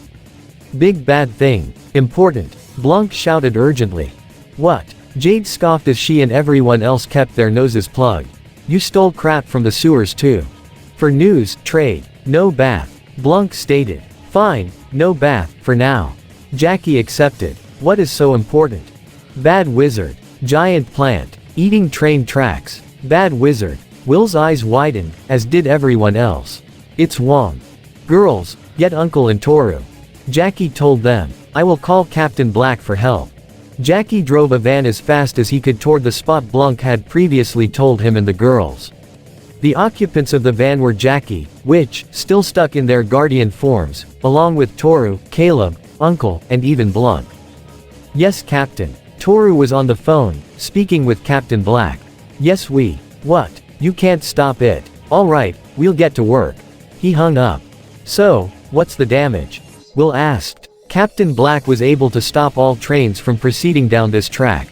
Big bad thing. Important. Blanc shouted urgently. What? Jade scoffed as she and everyone else kept their noses plugged. You stole crap from the sewers too. For news, trade. No bath. Blanc stated. Fine, no bath, for now. Jackie accepted. What is so important? Bad wizard. Giant plant. Eating train tracks. Bad wizard. Will's eyes widened, as did everyone else. It's Wong. Girls, get Uncle and Toru. Jackie told them. I will call Captain Black for help. Jackie drove a van as fast as he could toward the spot Blanc had previously told him and the girls. The occupants of the van were Jackie, Witch, still stuck in their guardian forms, along with Toru, Caleb, Uncle, and even Blanc. Yes, Captain. Toru was on the phone, speaking with Captain Black. Yes, what? You can't stop it. Alright, we'll get to work. He hung up. So, what's the damage? Will asked. Captain Black was able to stop all trains from proceeding down this track.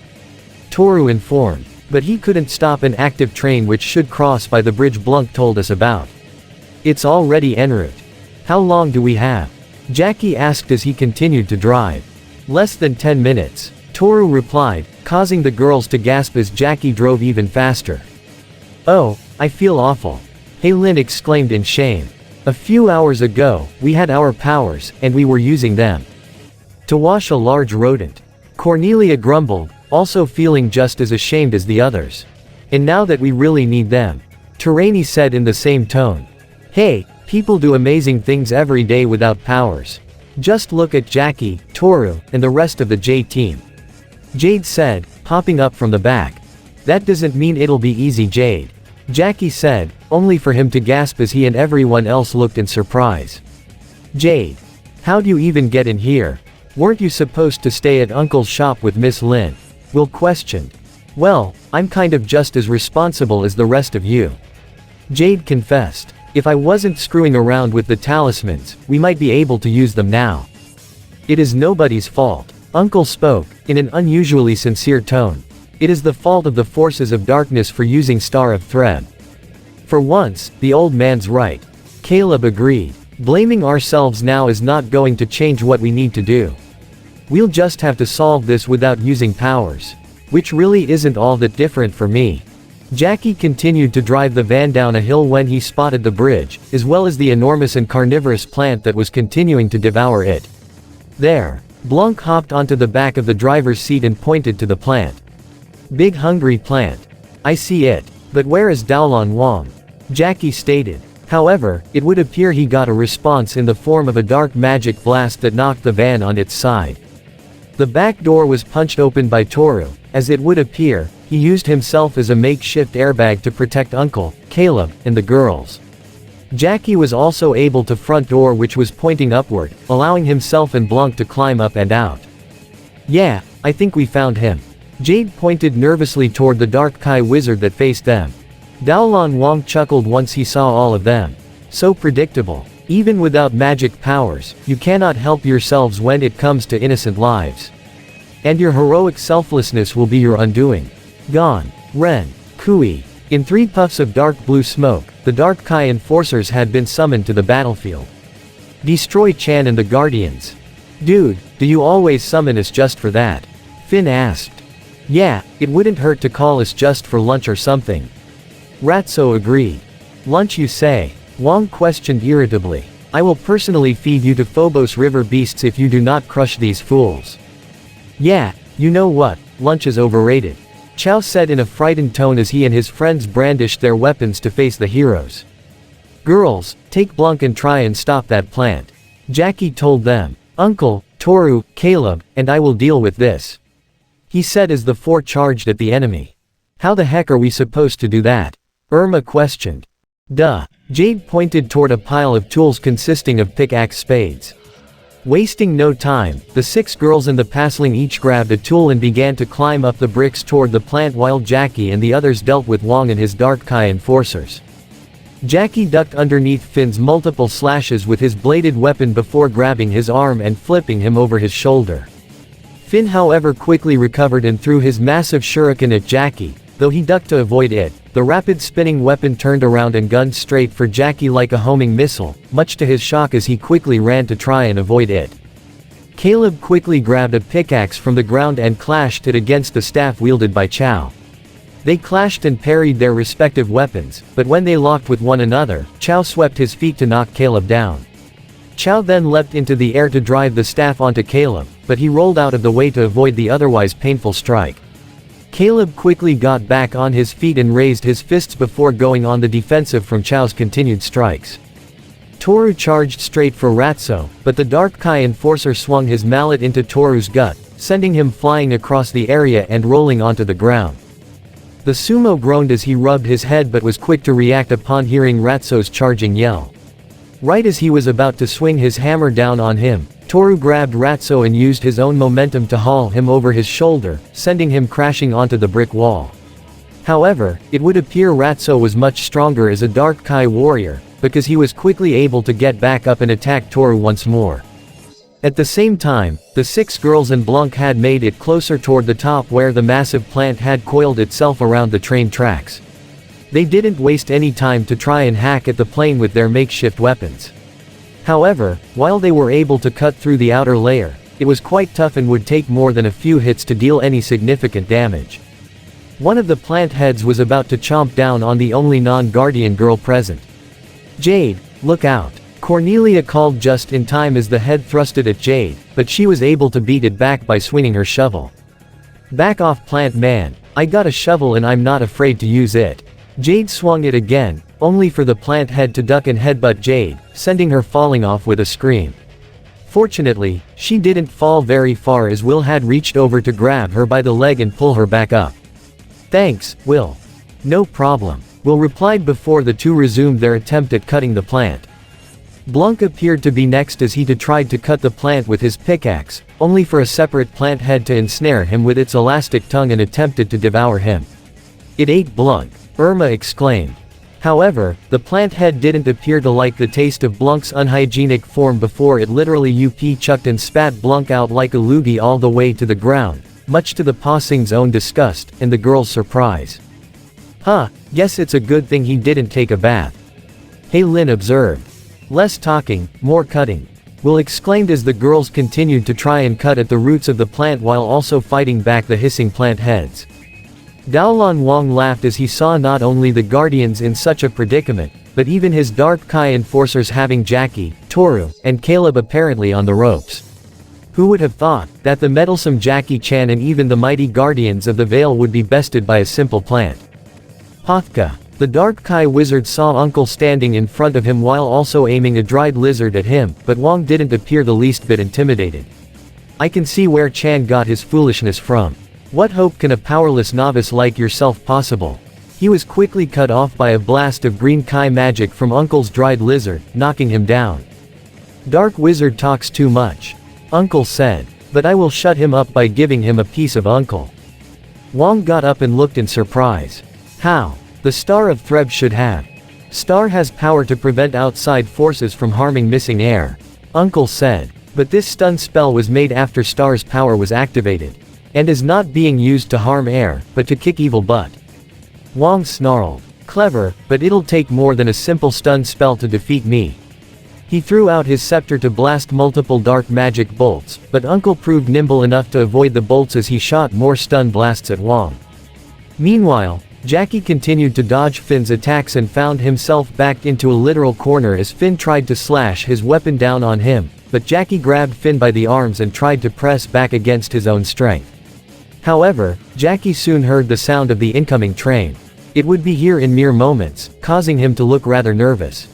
Toru informed. But he couldn't stop an active train which should cross by the bridge Blanc told us about. It's already en route. How long do we have? Jackie asked as he continued to drive. Less than 10 minutes. Toru replied, causing the girls to gasp as Jackie drove even faster. Oh, I feel awful. Lin exclaimed in shame. A few hours ago, we had our powers, and we were using them to wash a large rodent. Cornelia grumbled, also feeling just as ashamed as the others. And now that we really need them. Terani said in the same tone. Hey, people do amazing things every day without powers. Just look at Jackie, Toru, and the rest of the J team. Jade said, popping up from the back. That doesn't mean it'll be easy, Jade. Jackie said, only for him to gasp as he and everyone else looked in surprise. Jade. How'd you even get in here? Weren't you supposed to stay at Uncle's shop with Miss Lin? Will questioned. Well, I'm kind of just as responsible as the rest of you. Jade confessed. If I wasn't screwing around with the talismans, we might be able to use them now. It is nobody's fault. Uncle spoke, in an unusually sincere tone. It is the fault of the forces of darkness for using Star of Thread. For once, the old man's right. Caleb agreed. Blaming ourselves now is not going to change what we need to do. We'll just have to solve this without using powers. Which really isn't all that different for me. Jackie continued to drive the van down a hill when he spotted the bridge, as well as the enormous and carnivorous plant that was continuing to devour it. There. Blanc hopped onto the back of the driver's seat and pointed to the plant. Big hungry plant. I see it. But where is Daolon Wong? Jackie stated. However, it would appear he got a response in the form of a dark magic blast that knocked the van on its side. The back door was punched open by Toru. As it would appear, he used himself as a makeshift airbag to protect Uncle, Caleb, and the girls. Jackie was also able to front door which was pointing upward, allowing himself and Blanc to climb up and out. Yeah, I think we found him. Jade pointed nervously toward the dark Kai wizard that faced them. Daolon Wong chuckled once he saw all of them. So predictable. Even without magic powers, you cannot help yourselves when it comes to innocent lives. And your heroic selflessness will be your undoing. Gone. Ren. Kui. In 3 puffs of dark blue smoke, the Dark Kai enforcers had been summoned to the battlefield. Destroy Chan and the Guardians. Dude, do you always summon us just for that? Finn asked. Yeah, it wouldn't hurt to call us just for lunch or something. Ratso agreed. Lunch you say? Wong questioned irritably. I will personally feed you to Phobos River beasts if you do not crush these fools. Yeah, you know what, lunch is overrated. Chow said in a frightened tone as he and his friends brandished their weapons to face the heroes. Girls, take Blanc and try and stop that plant. Jackie told them. Uncle, Toru, Caleb, and I will deal with this. He said as the 4 charged at the enemy. How the heck are we supposed to do that? Irma questioned. Duh. Jade pointed toward a pile of tools consisting of pickaxe spades. Wasting no time, the 6 girls and the pasling each grabbed a tool and began to climb up the bricks toward the plant while Jackie and the others dealt with Wong and his Dark Kai enforcers. Jackie ducked underneath Finn's multiple slashes with his bladed weapon before grabbing his arm and flipping him over his shoulder. Finn however quickly recovered and threw his massive shuriken at Jackie, though he ducked to avoid it. The rapid spinning weapon turned around and gunned straight for Jackie like a homing missile, much to his shock as he quickly ran to try and avoid it. Caleb quickly grabbed a pickaxe from the ground and clashed it against the staff wielded by Chow. They clashed and parried their respective weapons, but when they locked with one another, Chow swept his feet to knock Caleb down. Chow then leapt into the air to drive the staff onto Caleb, but he rolled out of the way to avoid the otherwise painful strike. Caleb quickly got back on his feet and raised his fists before going on the defensive from Chow's continued strikes. Toru charged straight for Ratso, but the Dark Kai enforcer swung his mallet into Toru's gut, sending him flying across the area and rolling onto the ground. The sumo groaned as he rubbed his head but was quick to react upon hearing Ratso's charging yell. Right as he was about to swing his hammer down on him, Toru grabbed Ratso and used his own momentum to haul him over his shoulder, sending him crashing onto the brick wall. However, it would appear Ratso was much stronger as a Dark Kai warrior, because he was quickly able to get back up and attack Toru once more. At the same time, the 6 girls and Blanc had made it closer toward the top where the massive plant had coiled itself around the train tracks. They didn't waste any time to try and hack at the plane with their makeshift weapons. However, while they were able to cut through the outer layer, it was quite tough and would take more than a few hits to deal any significant damage. One of the plant heads was about to chomp down on the only non-guardian girl present. Jade, look out. Cornelia called just in time as the head thrusted at Jade, but she was able to beat it back by swinging her shovel. Back off, plant man, I got a shovel and I'm not afraid to use it. Jade swung it again, only for the plant head to duck and headbutt Jade, sending her falling off with a scream. Fortunately, she didn't fall very far as Will had reached over to grab her by the leg and pull her back up. Thanks, Will. No problem, Will replied before the two resumed their attempt at cutting the plant. Blanc appeared to be next as he tried to cut the plant with his pickaxe, only for a separate plant head to ensnare him with its elastic tongue and attempted to devour him. It ate Blanc, Irma exclaimed. However, the plant head didn't appear to like the taste of Blanc's unhygienic form before it literally chucked and spat Blanc out like a loogie all the way to the ground, much to the Possing's own disgust, and the girl's surprise. Huh, guess it's a good thing he didn't take a bath. Hey Lin observed. Less talking, more cutting, Will exclaimed as the girls continued to try and cut at the roots of the plant while also fighting back the hissing plant heads. Daolan Wang laughed as he saw not only the Guardians in such a predicament, but even his Dark Kai enforcers having Jackie, Toru, and Caleb apparently on the ropes. Who would have thought that the meddlesome Jackie Chan and even the mighty Guardians of the Veil would be bested by a simple plant? Hothka. The Dark Kai wizard saw Uncle standing in front of him while also aiming a dried lizard at him, but Wang didn't appear the least bit intimidated. I can see where Chan got his foolishness from. What hope can a powerless novice like yourself possible? He was quickly cut off by a blast of green Kai magic from Uncle's dried lizard, knocking him down. Dark wizard talks too much. Uncle said. But I will shut him up by giving him a piece of Uncle. Wang got up and looked in surprise. How? The Star of Threb should have. Star has power to prevent outside forces from harming missing heir. Uncle said. But this stun spell was made after Star's power was activated. And is not being used to harm heir, but to kick evil butt. Wong snarled. Clever, but it'll take more than a simple stun spell to defeat me. He threw out his scepter to blast multiple dark magic bolts, but Uncle proved nimble enough to avoid the bolts as he shot more stun blasts at Wong. Meanwhile, Jackie continued to dodge Finn's attacks and found himself backed into a literal corner as Finn tried to slash his weapon down on him, but Jackie grabbed Finn by the arms and tried to press back against his own strength. However, Jackie soon heard the sound of the incoming train. It would be here in mere moments, causing him to look rather nervous.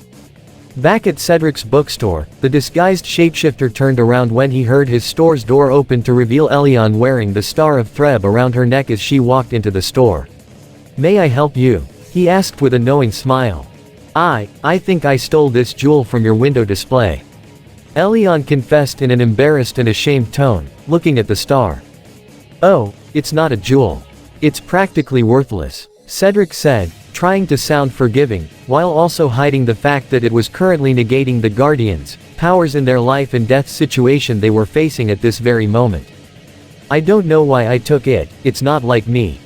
Back at Cedric's bookstore, the disguised shapeshifter turned around when he heard his store's door open to reveal Elion wearing the Star of Threb around her neck as she walked into the store. "May I help you?" he asked with a knowing smile. I think I stole this jewel from your window display." Elion confessed in an embarrassed and ashamed tone, looking at the star. "Oh, it's not a jewel. It's practically worthless," Cedric said, trying to sound forgiving, while also hiding the fact that it was currently negating the Guardians' powers in their life and death situation they were facing at this very moment. "I don't know why I took it, it's not like me."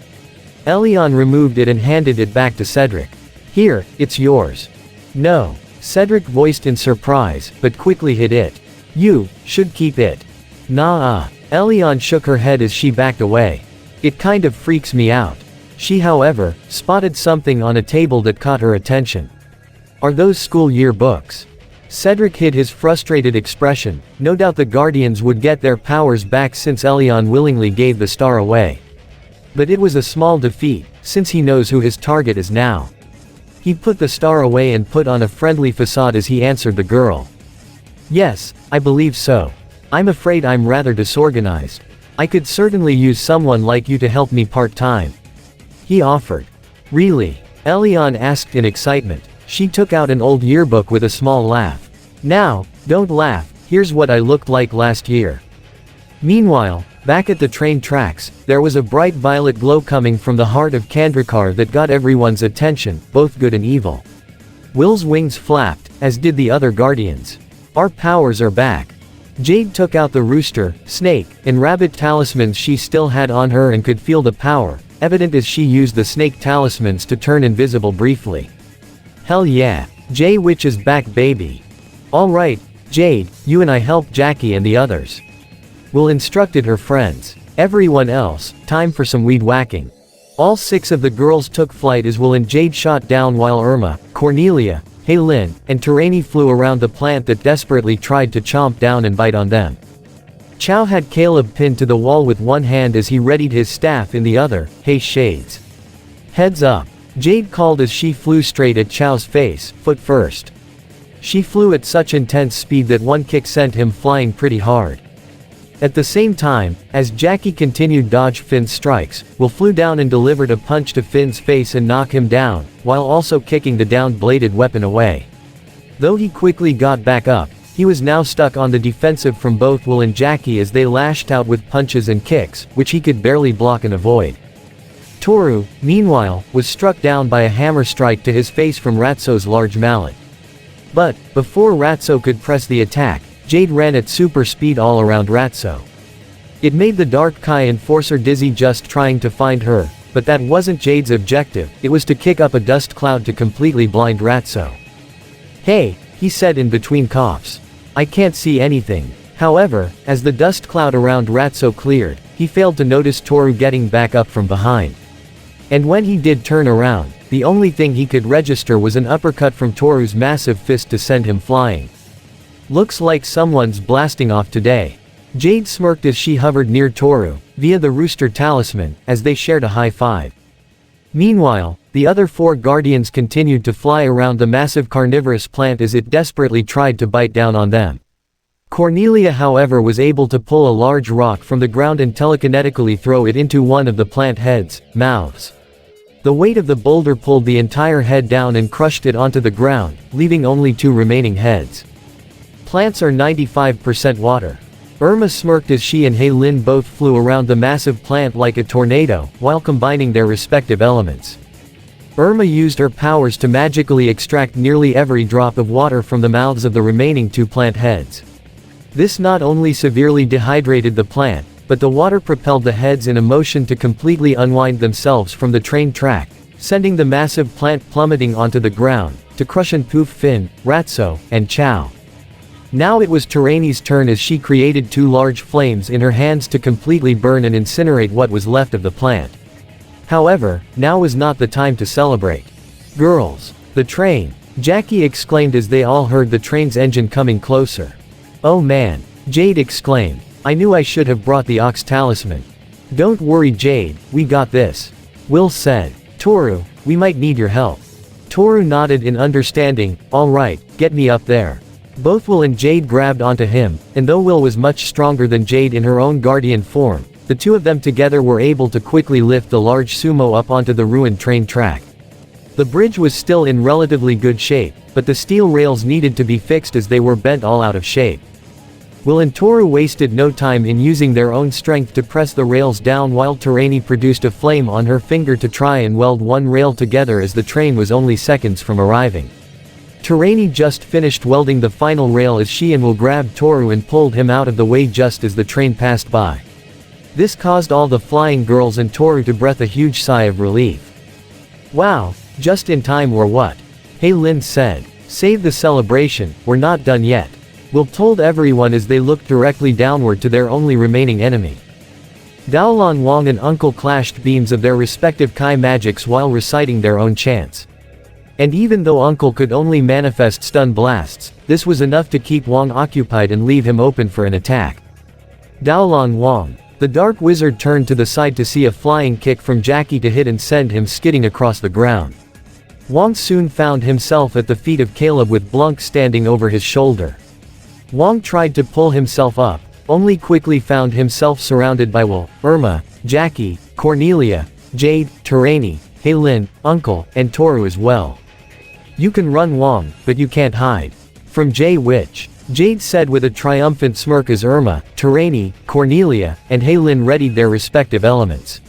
Elion removed it and handed it back to Cedric. "Here, it's yours." "No," Cedric voiced in surprise, but quickly hid it. "You should keep it." "Nah." Elion shook her head as she backed away. "It kind of freaks me out." She, however, spotted something on a table that caught her attention. "Are those school yearbooks?" Cedric hid his frustrated expression. No doubt the Guardians would get their powers back since Elion willingly gave the star away. But it was a small defeat, since he knows who his target is now. He put the star away and put on a friendly facade as he answered the girl. "Yes, I believe so. I'm afraid I'm rather disorganized. I could certainly use someone like you to help me part-time," he offered. "Really?" Elion asked in excitement. She took out an old yearbook with a small laugh. "Now, don't laugh, here's what I looked like last year." Meanwhile, back at the train tracks, there was a bright violet glow coming from the heart of Kandrakar that got everyone's attention, both good and evil. Will's wings flapped, as did the other Guardians. "Our powers are back." Jade took out the rooster, snake, and rabbit talismans she still had on her and could feel the power, evident as she used the snake talismans to turn invisible briefly. "Hell yeah. J-Witch is back, baby." "Alright, Jade, you and I help Jackie and the others." Will instructed her friends. Everyone else, time for some weed whacking. All 6 of the girls took flight as Will and Jade shot down while Irma, Cornelia, Haylin, and Terani flew around the plant that desperately tried to chomp down and bite on them. Chow had Caleb pinned to the wall with one hand as he readied his staff in the other. "Hey Shades. Heads up," Jade called as she flew straight at Chow's face, foot first. She flew at such intense speed that one kick sent him flying pretty hard. At the same time, as Jackie continued dodge Finn's strikes, Will flew down and delivered a punch to Finn's face and knocked him down, while also kicking the down-bladed weapon away. Though he quickly got back up, he was now stuck on the defensive from both Will and Jackie as they lashed out with punches and kicks, which he could barely block and avoid. Toru, meanwhile, was struck down by a hammer strike to his face from Ratso's large mallet. But, before Ratso could press the attack, Jade ran at super speed all around Ratso. It made the Dark Kai Enforcer dizzy just trying to find her, but that wasn't Jade's objective, it was to kick up a dust cloud to completely blind Ratso. "Hey," he said in between coughs. "I can't see anything." However, as the dust cloud around Ratso cleared, he failed to notice Toru getting back up from behind. And when he did turn around, the only thing he could register was an uppercut from Toru's massive fist to send him flying. "Looks like someone's blasting off today." Jade smirked as she hovered near Toru, via the rooster talisman, as they shared a high five. Meanwhile, the other 4 Guardians continued to fly around the massive carnivorous plant as it desperately tried to bite down on them. Cornelia, however, was able to pull a large rock from the ground and telekinetically throw it into one of the plant heads' mouths. The weight of the boulder pulled the entire head down and crushed it onto the ground, leaving only 2 remaining heads. Plants are 95% water. Irma smirked as she and Haylin both flew around the massive plant like a tornado, while combining their respective elements. Irma used her powers to magically extract nearly every drop of water from the mouths of the remaining 2 plant heads. This not only severely dehydrated the plant, but the water propelled the heads in a motion to completely unwind themselves from the train track, sending the massive plant plummeting onto the ground, to crush and poof Finn, Ratso, and Chow. Now it was Terani's turn as she created two large flames in her hands to completely burn and incinerate what was left of the plant. However, now was not the time to celebrate. Girls! The train! Jackie exclaimed as they all heard the train's engine coming closer. Oh man! Jade exclaimed. I knew I should have brought the Ox Talisman. Don't worry Jade, we got this. Will said. Toru, we might need your help. Toru nodded in understanding. Alright, get me up there. Both Will and Jade grabbed onto him, and though Will was much stronger than Jade in her own guardian form, the two of them together were able to quickly lift the large sumo up onto the ruined train track. The bridge was still in relatively good shape, but the steel rails needed to be fixed as they were bent all out of shape. Will and Toru wasted no time in using their own strength to press the rails down while Terani produced a flame on her finger to try and weld one rail together as the train was only seconds from arriving. Terani just finished welding the final rail as she and Will grabbed Toru and pulled him out of the way just as the train passed by. This caused all the flying girls and Toru to breathe a huge sigh of relief. Wow, just in time or what? Hey Lin said. Save the celebration, we're not done yet. Will told everyone as they looked directly downward to their only remaining enemy. Daolan Wang and Uncle clashed beams of their respective Kai magics while reciting their own chants. And even though Uncle could only manifest stun blasts, this was enough to keep Wang occupied and leave him open for an attack. Daolan Wang. The dark wizard turned to the side to see a flying kick from Jackie to hit and send him skidding across the ground. Wang soon found himself at the feet of Caleb with Blunk standing over his shoulder. Wang tried to pull himself up, only quickly found himself surrounded by Will, Irma, Jackie, Cornelia, Jade, Terani, Heilin, Uncle, and Toru as well. You can run Wang, but you can't hide. From J-Witch. Jade said with a triumphant smirk as Irma, Terani, Cornelia, and Heilin readied their respective elements.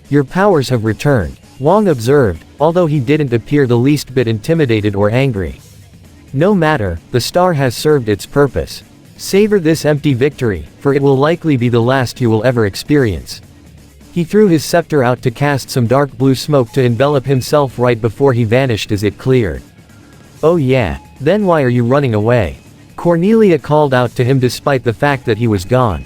Your powers have returned, Wang observed, although he didn't appear the least bit intimidated or angry. No matter, the star has served its purpose. Savor this empty victory, for it will likely be the last you will ever experience. He threw his scepter out to cast some dark blue smoke to envelop himself right before he vanished as it cleared. Oh yeah, then why are you running away? Cornelia called out to him despite the fact that he was gone.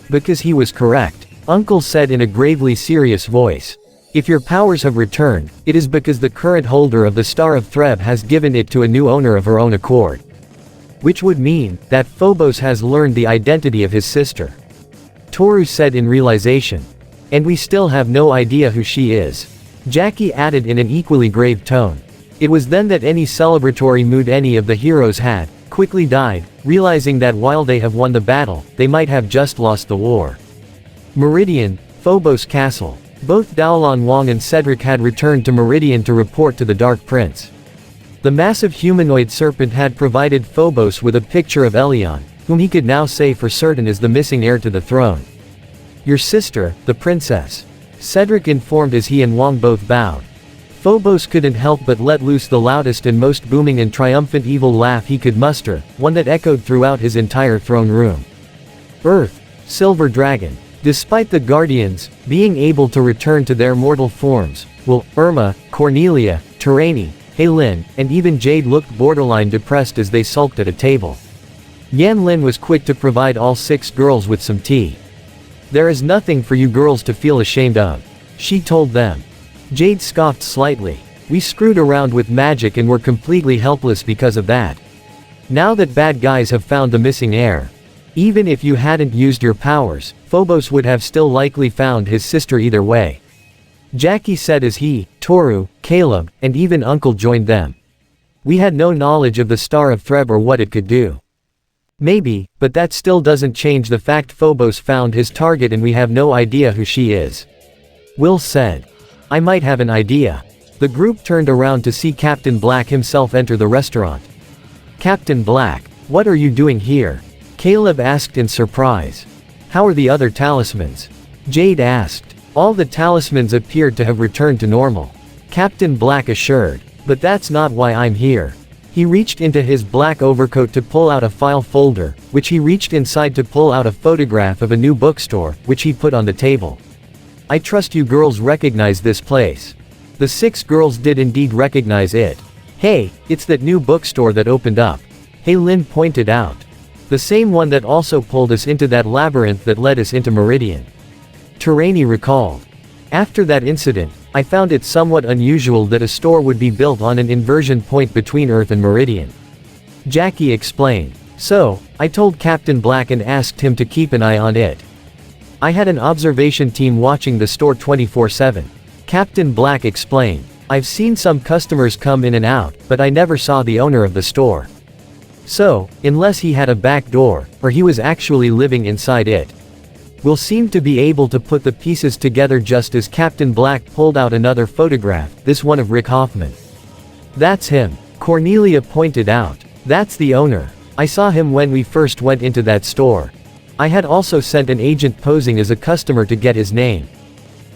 Because he was correct, Uncle said in a gravely serious voice. If your powers have returned, it is because the current holder of the Star of Threb has given it to a new owner of her own accord. Which would mean, that Phobos has learned the identity of his sister. Toru said in realization. And we still have no idea who she is. Jackie added in an equally grave tone. It was then that any celebratory mood any of the heroes had, quickly died, realizing that while they have won the battle, they might have just lost the war. Meridian, Phobos Castle. Both Daolan Wang and Cedric had returned to Meridian to report to the Dark Prince. The massive humanoid serpent had provided Phobos with a picture of Elion, whom he could now say for certain is the missing heir to the throne. Your sister, the princess. Cedric informed as he and Wang both bowed. Phobos couldn't help but let loose the loudest and most booming and triumphant evil laugh he could muster, one that echoed throughout his entire throne room. Earth, Silver Dragon. Despite the Guardians being able to return to their mortal forms, Will, Irma, Cornelia, Terani, Heilin, and even Jade looked borderline depressed as they sulked at a table. Yan Lin was quick to provide all 6 girls with some tea. There is nothing for you girls to feel ashamed of, she told them. Jade scoffed slightly. We screwed around with magic and were completely helpless because of that. Now that bad guys have found the missing heir. Even if you hadn't used your powers, Phobos would have still likely found his sister either way. Jackie said as he, Toru, Caleb, and even Uncle joined them. We had no knowledge of the Star of Threb or what it could do. Maybe, but that still doesn't change the fact Phobos found his target and we have no idea who she is. Will said. I might have an idea. The group turned around to see Captain Black himself enter the restaurant. Captain Black, what are you doing here? Caleb asked in surprise. How are the other talismans? Jade asked. All the talismans appeared to have returned to normal. Captain Black assured. But that's not why I'm here. He reached into his black overcoat to pull out a file folder, which he reached inside to pull out a photograph of a new bookstore, which he put on the table. I trust you girls recognize this place. The 6 girls did indeed recognize it. "Hey, it's that new bookstore that opened up," Lin pointed out. "The same one that also pulled us into that labyrinth that led us into Meridian," Terani recalled. "After that incident, I found it somewhat unusual that a store would be built on an inversion point between Earth and Meridian," Jackie explained. "So, I told Captain Black and asked him to keep an eye on it. I had an observation team watching the store 24/7. Captain Black explained. "I've seen some customers come in and out, but I never saw the owner of the store. So, unless he had a back door, or he was actually living inside it, we'll seem to be able to put the pieces together." Just as Captain Black pulled out another photograph, this one of Rick Hoffman. "That's him," Cornelia pointed out. "That's the owner. I saw him when we first went into that store. I had also sent an agent posing as a customer to get his name."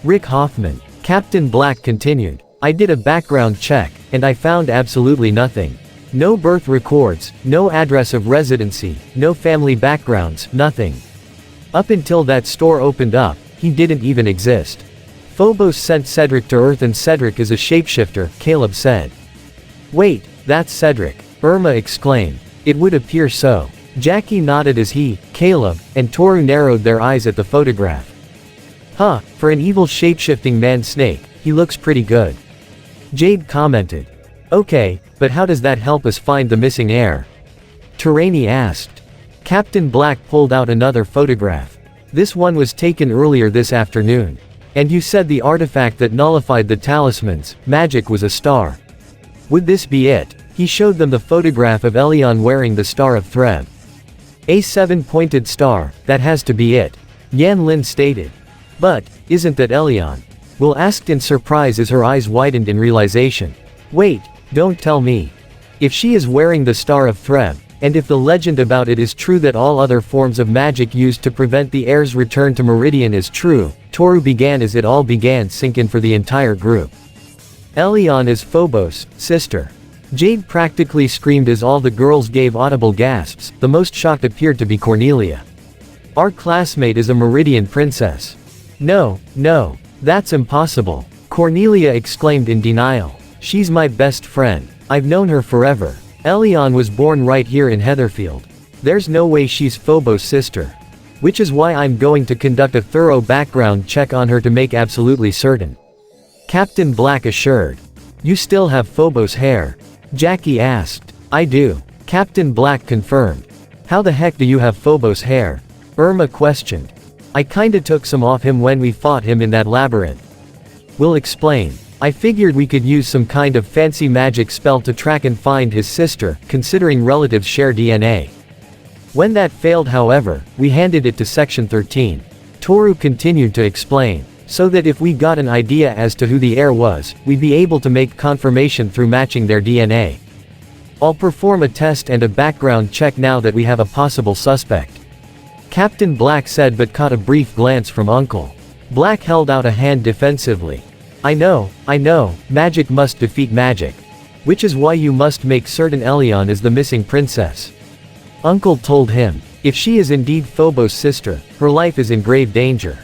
Rick Hoffman. Captain Black continued. "I did a background check, and I found absolutely nothing. No birth records, no address of residency, no family backgrounds, nothing. Up until that store opened up, he didn't even exist. Phobos sent Cedric to Earth and Cedric is a shapeshifter," Caleb said. "Wait, that's Cedric," Irma exclaimed. "It would appear so." Jackie nodded as he, Caleb, and Toru narrowed their eyes at the photograph. "Huh, for an evil shapeshifting man-snake, he looks pretty good," Jade commented. "Okay, but how does that help us find the missing heir?" Terani asked. Captain Black pulled out another photograph. "This one was taken earlier this afternoon. And you said the artifact that nullified the talismans, magic, was a star. Would this be it?" He showed them the photograph of Elion wearing the Star of Threb. "A 7-pointed star, that has to be it," Yan Lin stated. "But, isn't that Elion?" Will asked in surprise as her eyes widened in realization. "Wait, don't tell me. If she is wearing the Star of Threb, and if the legend about it is true that all other forms of magic used to prevent the heir's return to Meridian is true," Toru began as it all began sink in for the entire group. "Elion is Phobos, sister," Jade practically screamed as all the girls gave audible gasps. The most shocked appeared to be Cornelia. "Our classmate is a Meridian princess." No, that's impossible," Cornelia exclaimed in denial. "She's my best friend. I've known her forever. Elion was born right here in Heatherfield. There's no way she's Phobos' sister. Which is why I'm going to conduct a thorough background check on her to make absolutely certain," Captain Black assured. "You still have Phobos' hair?" Jackie asked. "I do," Captain Black confirmed. "How the heck do you have Phobos' hair?" Irma questioned. "I kinda took some off him when we fought him in that labyrinth." Will explain. "I figured we could use some kind of fancy magic spell to track and find his sister, considering relatives share DNA. When that failed, however, we handed it to Section 13. Toru continued to explain. "So that if we got an idea as to who the heir was, we'd be able to make confirmation through matching their DNA. I'll perform a test and a background check now that we have a possible suspect," Captain Black said, but caught a brief glance from Uncle. Black held out a hand defensively. I know, magic must defeat magic. Which is why you must make certain Elion is the missing princess," Uncle told him. "If she is indeed Phobos' sister, her life is in grave danger."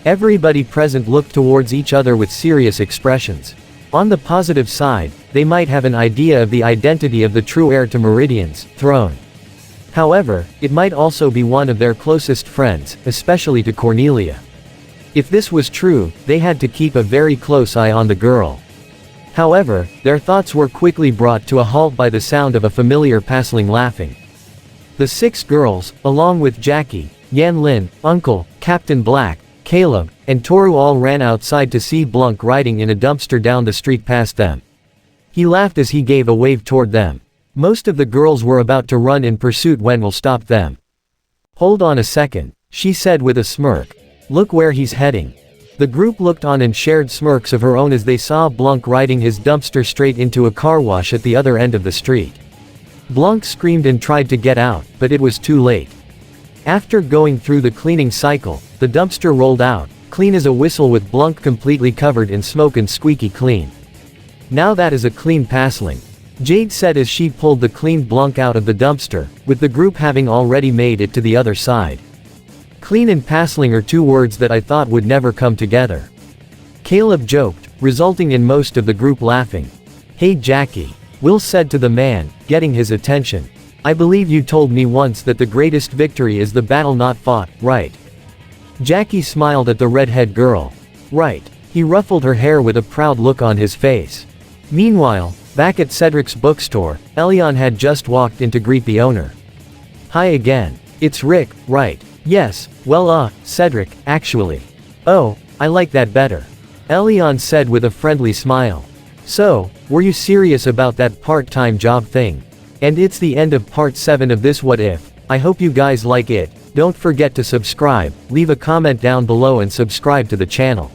Everybody present looked towards each other with serious expressions. On the positive side, they might have an idea of the identity of the true heir to Meridian's throne. However, it might also be one of their closest friends, especially to Cornelia. If this was true, they had to keep a very close eye on the girl. However, their thoughts were quickly brought to a halt by the sound of a familiar passling laughing. The 6 girls, along with Jackie, Yan Lin, Uncle, Captain Black, Caleb, and Toru all ran outside to see Blunk riding in a dumpster down the street past them. He laughed as he gave a wave toward them. Most of the girls were about to run in pursuit when Will stopped them. "Hold on a second," she said with a smirk. "Look where he's heading." The group looked on and shared smirks of her own as they saw Blunk riding his dumpster straight into a car wash at the other end of the street. Blunk screamed and tried to get out, but it was too late. After going through the cleaning cycle, the dumpster rolled out, clean as a whistle, with Blunk completely covered in smoke and squeaky clean. "Now that is a clean passling," Jade said as she pulled the clean Blunk out of the dumpster, with the group having already made it to the other side. "Clean and passling are 2 words that I thought would never come together," Caleb joked, resulting in most of the group laughing. "Hey Jackie," Will said to the man, getting his attention. "I believe you told me once that the greatest victory is the battle not fought, right?" Jackie smiled at the redhead girl. "Right." He ruffled her hair with a proud look on his face. Meanwhile, back at Cedric's bookstore, Elion had just walked in to greet the owner. "Hi again. It's Rick, right?" "Yes, well Cedric, actually." "Oh, I like that better," Elion said with a friendly smile. "So, were you serious about that part-time job thing?" And it's the end of part 7 of this What If. I hope you guys like it. Don't forget to subscribe, leave a comment down below and subscribe to the channel.